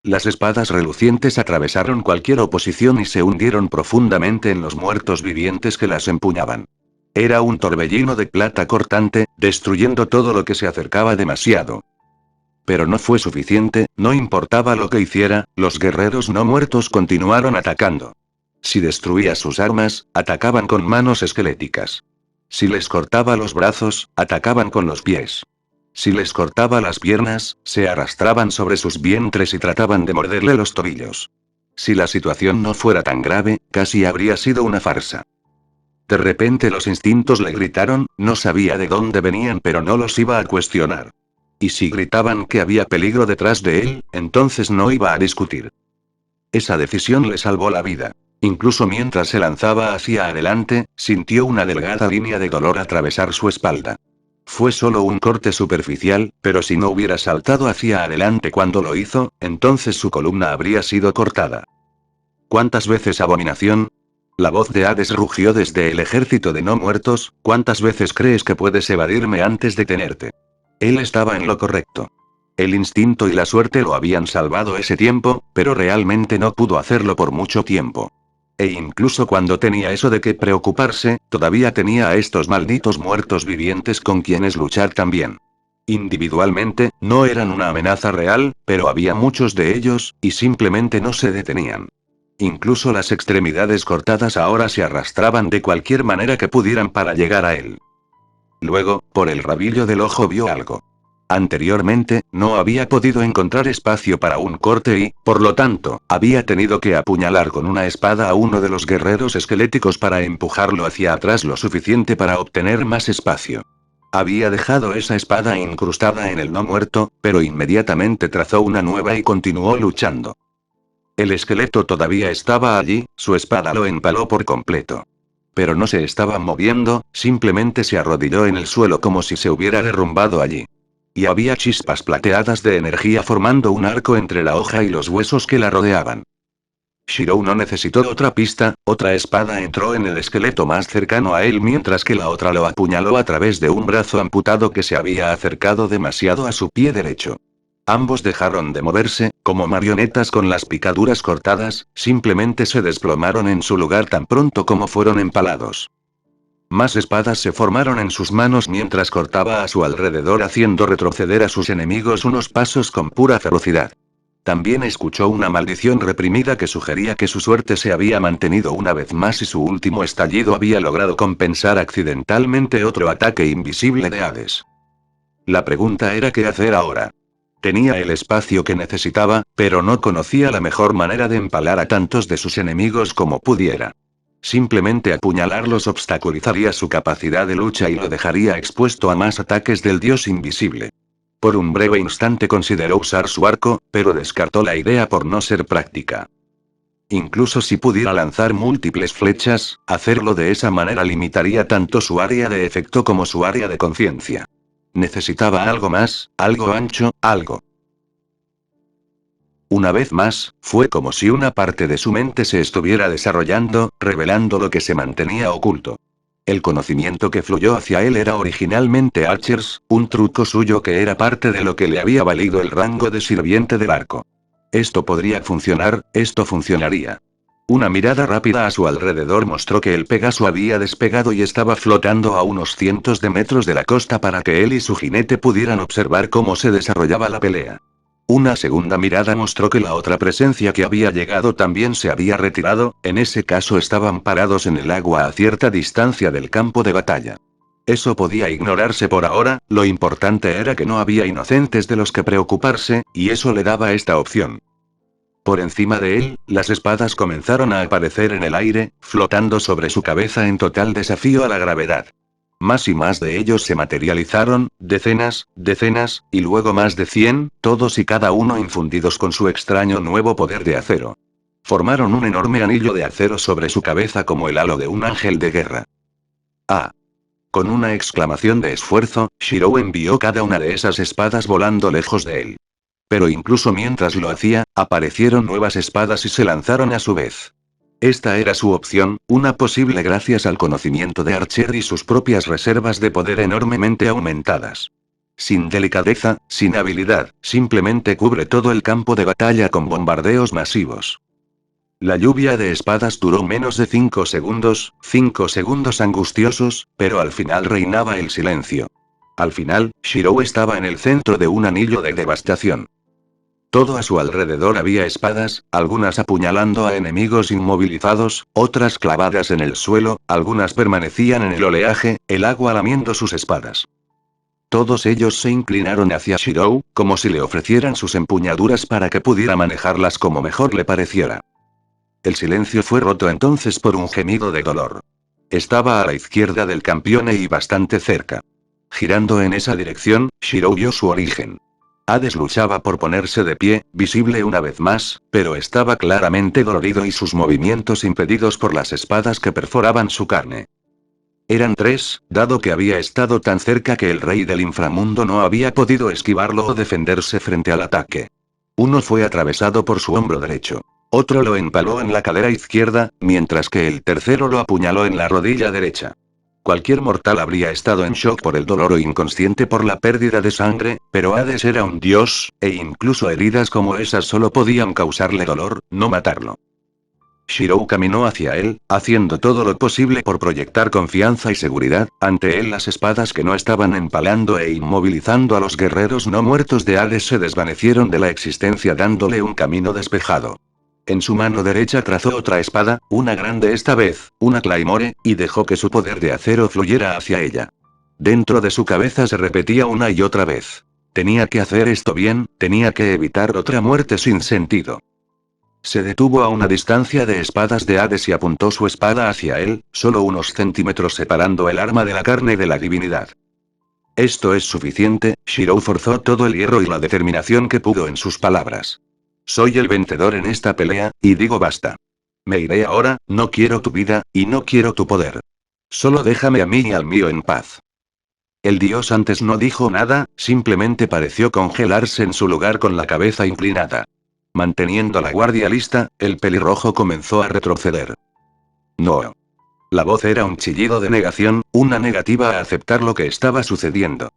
Las espadas relucientes atravesaron cualquier oposición y se hundieron profundamente en los muertos vivientes que las empuñaban. Era un torbellino de plata cortante, destruyendo todo lo que se acercaba demasiado. Pero no fue suficiente, no importaba lo que hiciera, los guerreros no muertos continuaron atacando. Si destruía sus armas, atacaban con manos esqueléticas. Si les cortaba los brazos, atacaban con los pies. Si les cortaba las piernas, se arrastraban sobre sus vientres y trataban de morderle los tobillos. Si la situación no fuera tan grave, casi habría sido una farsa. De repente los instintos le gritaron, no sabía de dónde venían pero no los iba a cuestionar. Y si gritaban que había peligro detrás de él, entonces no iba a discutir. Esa decisión le salvó la vida. Incluso mientras se lanzaba hacia adelante, sintió una delgada línea de dolor atravesar su espalda. Fue solo un corte superficial, pero si no hubiera saltado hacia adelante cuando lo hizo, entonces su columna habría sido cortada. ¿Cuántas veces, abominación? La voz de Hades rugió desde el ejército de no muertos. ¿Cuántas veces crees que puedes evadirme antes de tenerte? Él estaba en lo correcto. El instinto y la suerte lo habían salvado ese tiempo, pero realmente no pudo hacerlo por mucho tiempo. E incluso cuando tenía eso de qué preocuparse, todavía tenía a estos malditos muertos vivientes con quienes luchar también. Individualmente, no eran una amenaza real, pero había muchos de ellos, y simplemente no se detenían. Incluso las extremidades cortadas ahora se arrastraban de cualquier manera que pudieran para llegar a él. Luego, por el rabillo del ojo vio algo. Anteriormente, no había podido encontrar espacio para un corte y, por lo tanto, había tenido que apuñalar con una espada a uno de los guerreros esqueléticos para empujarlo hacia atrás lo suficiente para obtener más espacio. Había dejado esa espada incrustada en el no muerto, pero inmediatamente trazó una nueva y continuó luchando. El esqueleto todavía estaba allí, su espada lo empaló por completo. Pero no se estaba moviendo, simplemente se arrodilló en el suelo como si se hubiera derrumbado allí. Y había chispas plateadas de energía formando un arco entre la hoja y los huesos que la rodeaban. Shirou no necesitó otra pista, otra espada entró en el esqueleto más cercano a él mientras que la otra lo apuñaló a través de un brazo amputado que se había acercado demasiado a su pie derecho. Ambos dejaron de moverse, como marionetas con las picaduras cortadas, simplemente se desplomaron en su lugar tan pronto como fueron empalados. Más espadas se formaron en sus manos mientras cortaba a su alrededor haciendo retroceder a sus enemigos unos pasos con pura ferocidad. También escuchó una maldición reprimida que sugería que su suerte se había mantenido una vez más y su último estallido había logrado compensar accidentalmente otro ataque invisible de Hades. La pregunta era qué hacer ahora. Tenía el espacio que necesitaba, pero no conocía la mejor manera de empalar a tantos de sus enemigos como pudiera. Simplemente apuñalarlos obstaculizaría su capacidad de lucha y lo dejaría expuesto a más ataques del dios invisible. Por un breve instante consideró usar su arco, pero descartó la idea por no ser práctica. Incluso si pudiera lanzar múltiples flechas, hacerlo de esa manera limitaría tanto su área de efecto como su área de conciencia. Necesitaba algo más, algo ancho, algo. Una vez más, fue como si una parte de su mente se estuviera desarrollando, revelando lo que se mantenía oculto. El conocimiento que fluyó hacia él era originalmente Archers, un truco suyo que era parte de lo que le había valido el rango de sirviente del arco. Esto podría funcionar, esto funcionaría. Una mirada rápida a su alrededor mostró que el Pegaso había despegado y estaba flotando a unos cientos de metros de la costa para que él y su jinete pudieran observar cómo se desarrollaba la pelea. Una segunda mirada mostró que la otra presencia que había llegado también se había retirado, en ese caso estaban parados en el agua a cierta distancia del campo de batalla. Eso podía ignorarse por ahora, lo importante era que no había inocentes de los que preocuparse, y eso le daba esta opción. Por encima de él, las espadas comenzaron a aparecer en el aire, flotando sobre su cabeza en total desafío a la gravedad. Más y más de ellos se materializaron, decenas, decenas, y luego más de 100, todos y cada uno infundidos con su extraño nuevo poder de acero. Formaron un enorme anillo de acero sobre su cabeza como el halo de un ángel de guerra. ¡Ah! Con una exclamación de esfuerzo, Shirou envió cada una de esas espadas volando lejos de él. Pero incluso mientras lo hacía, aparecieron nuevas espadas y se lanzaron a su vez. Esta era su opción, una posible gracias al conocimiento de Archer y sus propias reservas de poder enormemente aumentadas. Sin delicadeza, sin habilidad, simplemente cubre todo el campo de batalla con bombardeos masivos. La lluvia de espadas duró menos de 5 segundos angustiosos, pero al final reinaba el silencio. Al final, Shirou estaba en el centro de un anillo de devastación. Todo a su alrededor había espadas, algunas apuñalando a enemigos inmovilizados, otras clavadas en el suelo, algunas permanecían en el oleaje, el agua lamiendo sus espadas. Todos ellos se inclinaron hacia Shirou, como si le ofrecieran sus empuñaduras para que pudiera manejarlas como mejor le pareciera. El silencio fue roto entonces por un gemido de dolor. Estaba a la izquierda del campeón y bastante cerca. Girando en esa dirección, Shirou vio su origen. Hades luchaba por ponerse de pie, visible una vez más, pero estaba claramente dolorido y sus movimientos impedidos por las espadas que perforaban su carne. Eran tres, dado que había estado tan cerca que el rey del inframundo no había podido esquivarlo o defenderse frente al ataque. Uno fue atravesado por su hombro derecho. Otro lo empaló en la cadera izquierda, mientras que el tercero lo apuñaló en la rodilla derecha. Cualquier mortal habría estado en shock por el dolor o inconsciente por la pérdida de sangre, pero Hades era un dios, e incluso heridas como esas solo podían causarle dolor, no matarlo. Shirou caminó hacia él, haciendo todo lo posible por proyectar confianza y seguridad, ante él las espadas que no estaban empalando e inmovilizando a los guerreros no muertos de Hades se desvanecieron de la existencia dándole un camino despejado. En su mano derecha trazó otra espada, una grande esta vez, una Claymore, y dejó que su poder de acero fluyera hacia ella. Dentro de su cabeza se repetía una y otra vez. Tenía que hacer esto bien, tenía que evitar otra muerte sin sentido. Se detuvo a una distancia de espadas de Hades y apuntó su espada hacia él, solo unos centímetros separando el arma de la carne de la divinidad. Esto es suficiente, Shirou forzó todo el hierro y la determinación que pudo en sus palabras. Soy el vencedor en esta pelea, y digo basta. Me iré ahora, no quiero tu vida, y no quiero tu poder. Solo déjame a mí y al mío en paz. El dios antes no dijo nada, simplemente pareció congelarse en su lugar con la cabeza inclinada. Manteniendo la guardia lista, el pelirrojo comenzó a retroceder. No. La voz era un chillido de negación, una negativa a aceptar lo que estaba sucediendo.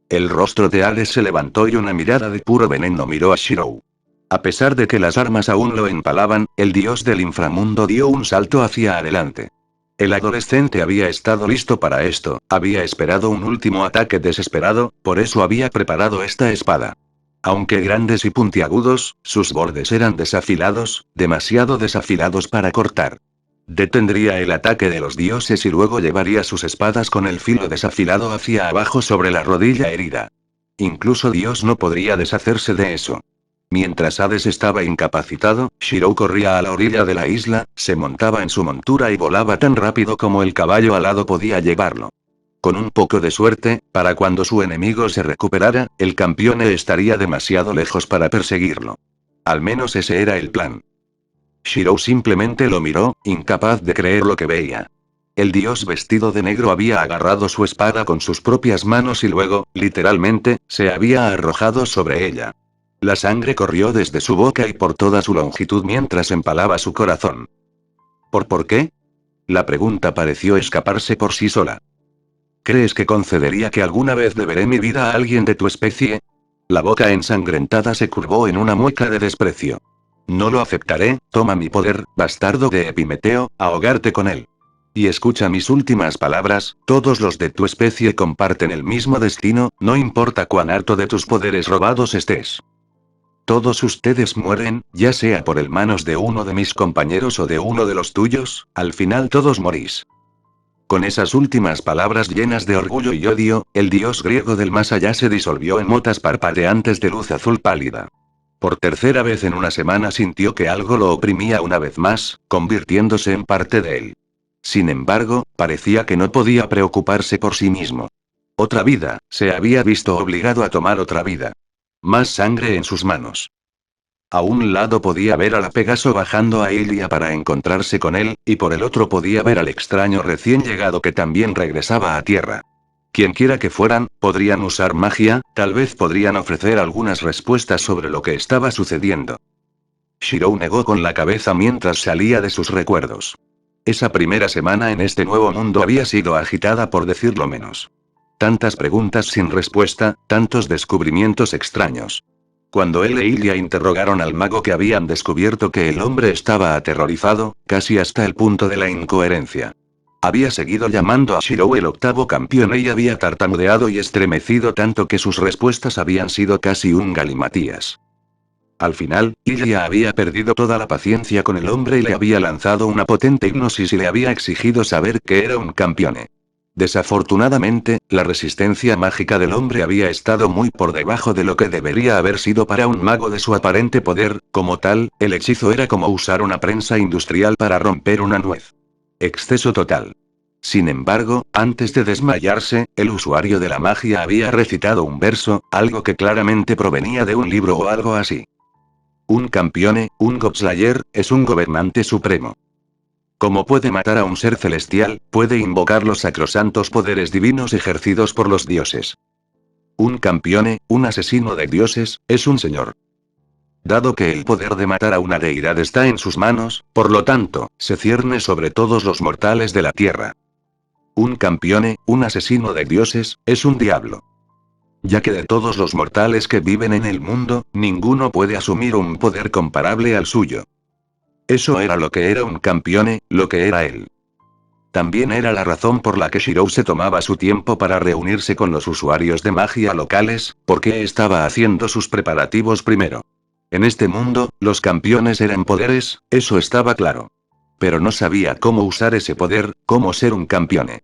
El rostro de Hades se levantó y una mirada de puro veneno miró a Shirou. A pesar de que las armas aún lo empalaban, el dios del inframundo dio un salto hacia adelante. El adolescente había estado listo para esto, había esperado un último ataque desesperado, por eso había preparado esta espada. Aunque grandes y puntiagudos, sus bordes eran desafilados, demasiado desafilados para cortar. Detendría el ataque de los dioses y luego llevaría sus espadas con el filo desafilado hacia abajo sobre la rodilla herida. Incluso Dios no podría deshacerse de eso. Mientras Hades estaba incapacitado, Shirou corría a la orilla de la isla, se montaba en su montura y volaba tan rápido como el caballo alado podía llevarlo. Con un poco de suerte, para cuando su enemigo se recuperara, el campeón estaría demasiado lejos para perseguirlo. Al menos ese era el plan. Shirou simplemente lo miró, incapaz de creer lo que veía. El dios vestido de negro había agarrado su espada con sus propias manos y luego, literalmente, se había arrojado sobre ella. La sangre corrió desde su boca y por toda su longitud mientras empalaba su corazón. ¿Por qué? La pregunta pareció escaparse por sí sola. ¿Crees que concedería que alguna vez deberé mi vida a alguien de tu especie? La boca ensangrentada se curvó en una mueca de desprecio. No lo aceptaré, toma mi poder, bastardo de Epimeteo, ahogarte con él. Y escucha mis últimas palabras, todos los de tu especie comparten el mismo destino, no importa cuán harto de tus poderes robados estés. Todos ustedes mueren, ya sea por el manos de uno de mis compañeros o de uno de los tuyos, al final todos morís. Con esas últimas palabras llenas de orgullo y odio, el dios griego del más allá se disolvió en motas parpadeantes de luz azul pálida. Por tercera vez en una semana sintió que algo lo oprimía una vez más, convirtiéndose en parte de él. Sin embargo, parecía que no podía preocuparse por sí mismo. Otra vida, se había visto obligado a tomar otra vida. Más sangre en sus manos. A un lado podía ver a la Pegaso bajando a Ilia para encontrarse con él, y por el otro podía ver al extraño recién llegado que también regresaba a tierra. Quienquiera que fueran, podrían usar magia, tal vez podrían ofrecer algunas respuestas sobre lo que estaba sucediendo. Shirou negó con la cabeza mientras salía de sus recuerdos. Esa primera semana en este nuevo mundo había sido agitada por decirlo menos. Tantas preguntas sin respuesta, tantos descubrimientos extraños. Cuando él e Ilia interrogaron al mago que habían descubierto que el hombre estaba aterrorizado, casi hasta el punto de la incoherencia. Había seguido llamando a Shirou el octavo campeón y había tartamudeado y estremecido tanto que sus respuestas habían sido casi un galimatías. Al final, ella había perdido toda la paciencia con el hombre y le había lanzado una potente hipnosis y le había exigido saber que era un campione. Desafortunadamente, la resistencia mágica del hombre había estado muy por debajo de lo que debería haber sido para un mago de su aparente poder, como tal, el hechizo era como usar una prensa industrial para romper una nuez. Exceso total. Sin embargo, antes de desmayarse, el usuario de la magia había recitado un verso, algo que claramente provenía de un libro o algo así. Un campione, un Godslayer, es un gobernante supremo. Como puede matar a un ser celestial, puede invocar los sacrosantos poderes divinos ejercidos por los dioses. Un campione, un asesino de dioses, es un señor. Dado que el poder de matar a una deidad está en sus manos, por lo tanto, se cierne sobre todos los mortales de la tierra. Un campione, un asesino de dioses, es un diablo. Ya que de todos los mortales que viven en el mundo, ninguno puede asumir un poder comparable al suyo. Eso era lo que era un campione, lo que era él. También era la razón por la que Shirou se tomaba su tiempo para reunirse con los usuarios de magia locales, porque estaba haciendo sus preparativos primero. En este mundo, los campeones eran poderes, eso estaba claro. Pero no sabía cómo usar ese poder, cómo ser un campione.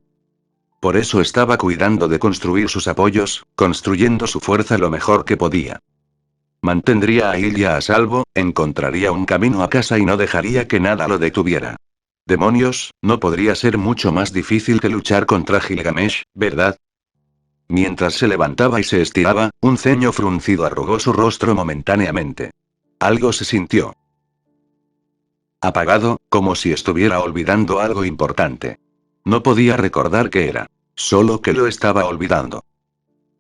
Por eso estaba cuidando de construir sus apoyos, construyendo su fuerza lo mejor que podía. Mantendría a Ilya a salvo, encontraría un camino a casa y no dejaría que nada lo detuviera. Demonios, no podría ser mucho más difícil que luchar contra Gilgamesh, ¿verdad? Mientras se levantaba y se estiraba, un ceño fruncido arrugó su rostro momentáneamente. Algo se sintió apagado, como si estuviera olvidando algo importante. No podía recordar qué era. Solo que lo estaba olvidando.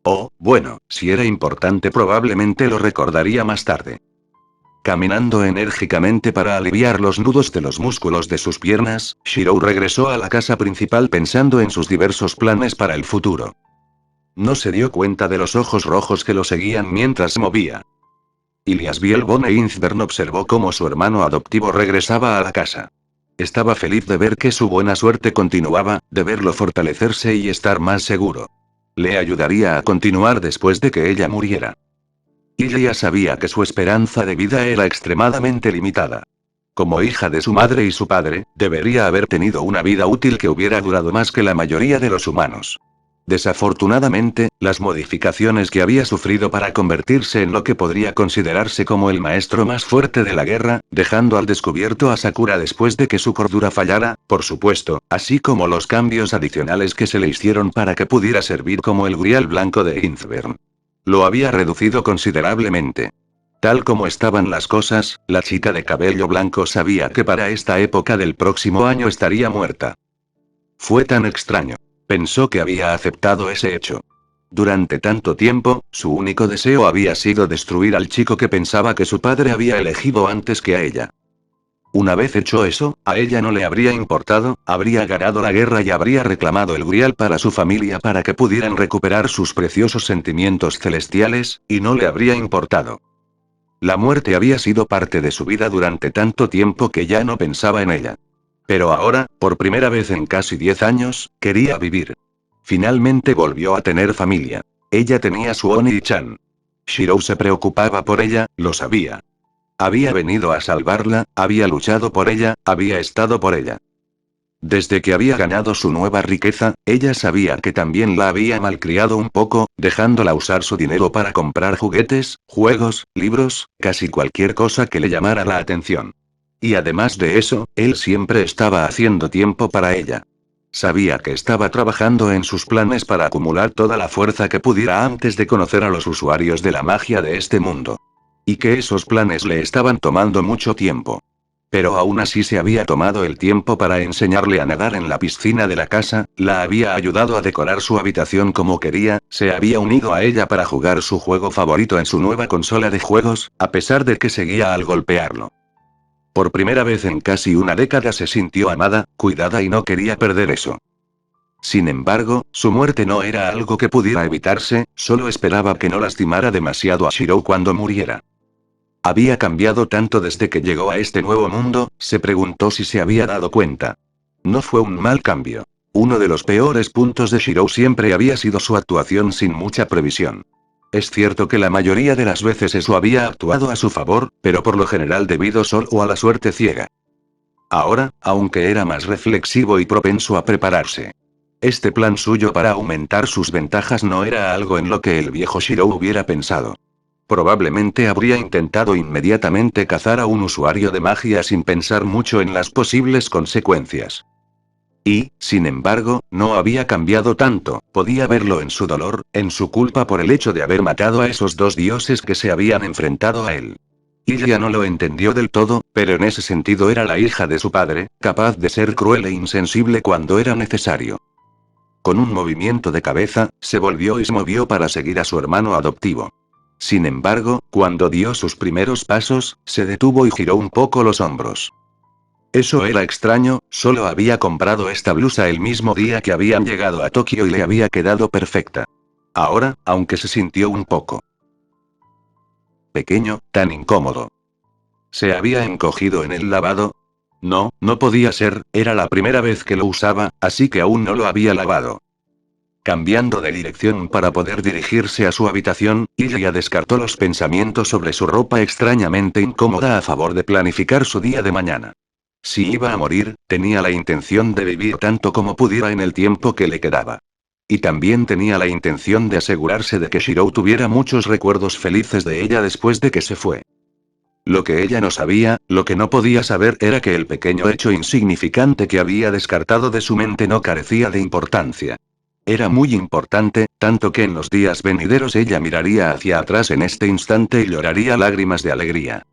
Oh, bueno, si era importante probablemente lo recordaría más tarde. Caminando enérgicamente para aliviar los nudos de los músculos de sus piernas, Shirou regresó a la casa principal pensando en sus diversos planes para el futuro. No se dio cuenta de los ojos rojos que lo seguían mientras se movía. Ilias Bielbone Inzbern observó cómo su hermano adoptivo regresaba a la casa. Estaba feliz de ver que su buena suerte continuaba, de verlo fortalecerse y estar más seguro. Le ayudaría a continuar después de que ella muriera. Ilia sabía que su esperanza de vida era extremadamente limitada. Como hija de su madre y su padre, debería haber tenido una vida útil que hubiera durado más que la mayoría de los humanos. Desafortunadamente, las modificaciones que había sufrido para convertirse en lo que podría considerarse como el maestro más fuerte de la guerra, dejando al descubierto a Sakura después de que su cordura fallara, por supuesto, así como los cambios adicionales que se le hicieron para que pudiera servir como el grial blanco de Inzbern. Lo había reducido considerablemente. Tal como estaban las cosas, la chica de cabello blanco sabía que para esta época del próximo año estaría muerta. Fue tan extraño. Pensó que había aceptado ese hecho. Durante tanto tiempo, su único deseo había sido destruir al chico que pensaba que su padre había elegido antes que a ella. Una vez hecho eso, a ella no le habría importado, habría ganado la guerra y habría reclamado el grial para su familia para que pudieran recuperar sus preciosos sentimientos celestiales, y no le habría importado. La muerte había sido parte de su vida durante tanto tiempo que ya no pensaba en ella. Pero ahora, por primera vez en casi 10 años, quería vivir. Finalmente volvió a tener familia. Ella tenía su Oni-chan. Shirou se preocupaba por ella, lo sabía. Había venido a salvarla, había luchado por ella, había estado por ella. Desde que había ganado su nueva riqueza, ella sabía que también la había malcriado un poco, dejándola usar su dinero para comprar juguetes, juegos, libros, casi cualquier cosa que le llamara la atención. Y además de eso, él siempre estaba haciendo tiempo para ella. Sabía que estaba trabajando en sus planes para acumular toda la fuerza que pudiera antes de conocer a los usuarios de la magia de este mundo. Y que esos planes le estaban tomando mucho tiempo. Pero aún así se había tomado el tiempo para enseñarle a nadar en la piscina de la casa, la había ayudado a decorar su habitación como quería, se había unido a ella para jugar su juego favorito en su nueva consola de juegos, a pesar de que seguía al golpearlo. Por primera vez en casi una década se sintió amada, cuidada y no quería perder eso. Sin embargo, su muerte no era algo que pudiera evitarse, solo esperaba que no lastimara demasiado a Shirou cuando muriera. Había cambiado tanto desde que llegó a este nuevo mundo, se preguntó si se había dado cuenta. No fue un mal cambio. Uno de los peores puntos de Shirou siempre había sido su actuación sin mucha previsión. Es cierto que la mayoría de las veces eso había actuado a su favor, pero por lo general debido solo a la suerte ciega. Ahora, aunque era más reflexivo y propenso a prepararse. Este plan suyo para aumentar sus ventajas no era algo en lo que el viejo Shiro hubiera pensado. Probablemente habría intentado inmediatamente cazar a un usuario de magia sin pensar mucho en las posibles consecuencias. Y, sin embargo, no había cambiado tanto, podía verlo en su dolor, en su culpa por el hecho de haber matado a esos dos dioses que se habían enfrentado a él. Ella no lo entendió del todo, pero en ese sentido era la hija de su padre, capaz de ser cruel e insensible cuando era necesario. Con un movimiento de cabeza, se volvió y se movió para seguir a su hermano adoptivo. Sin embargo, cuando dio sus primeros pasos, se detuvo y giró un poco los hombros. Eso era extraño, solo había comprado esta blusa el mismo día que habían llegado a Tokio y le había quedado perfecta. Ahora, aunque se sintió un poco pequeño, tan incómodo. ¿Se había encogido en el lavado? No, no podía ser, era la primera vez que lo usaba, así que aún no lo había lavado. Cambiando de dirección para poder dirigirse a su habitación, Ilya descartó los pensamientos sobre su ropa extrañamente incómoda a favor de planificar su día de mañana. Si iba a morir, tenía la intención de vivir tanto como pudiera en el tiempo que le quedaba. Y también tenía la intención de asegurarse de que Shirou tuviera muchos recuerdos felices de ella después de que se fue. Lo que ella no sabía, lo que no podía saber era que el pequeño hecho insignificante que había descartado de su mente no carecía de importancia. Era muy importante, tanto que en los días venideros ella miraría hacia atrás en este instante y lloraría lágrimas de alegría.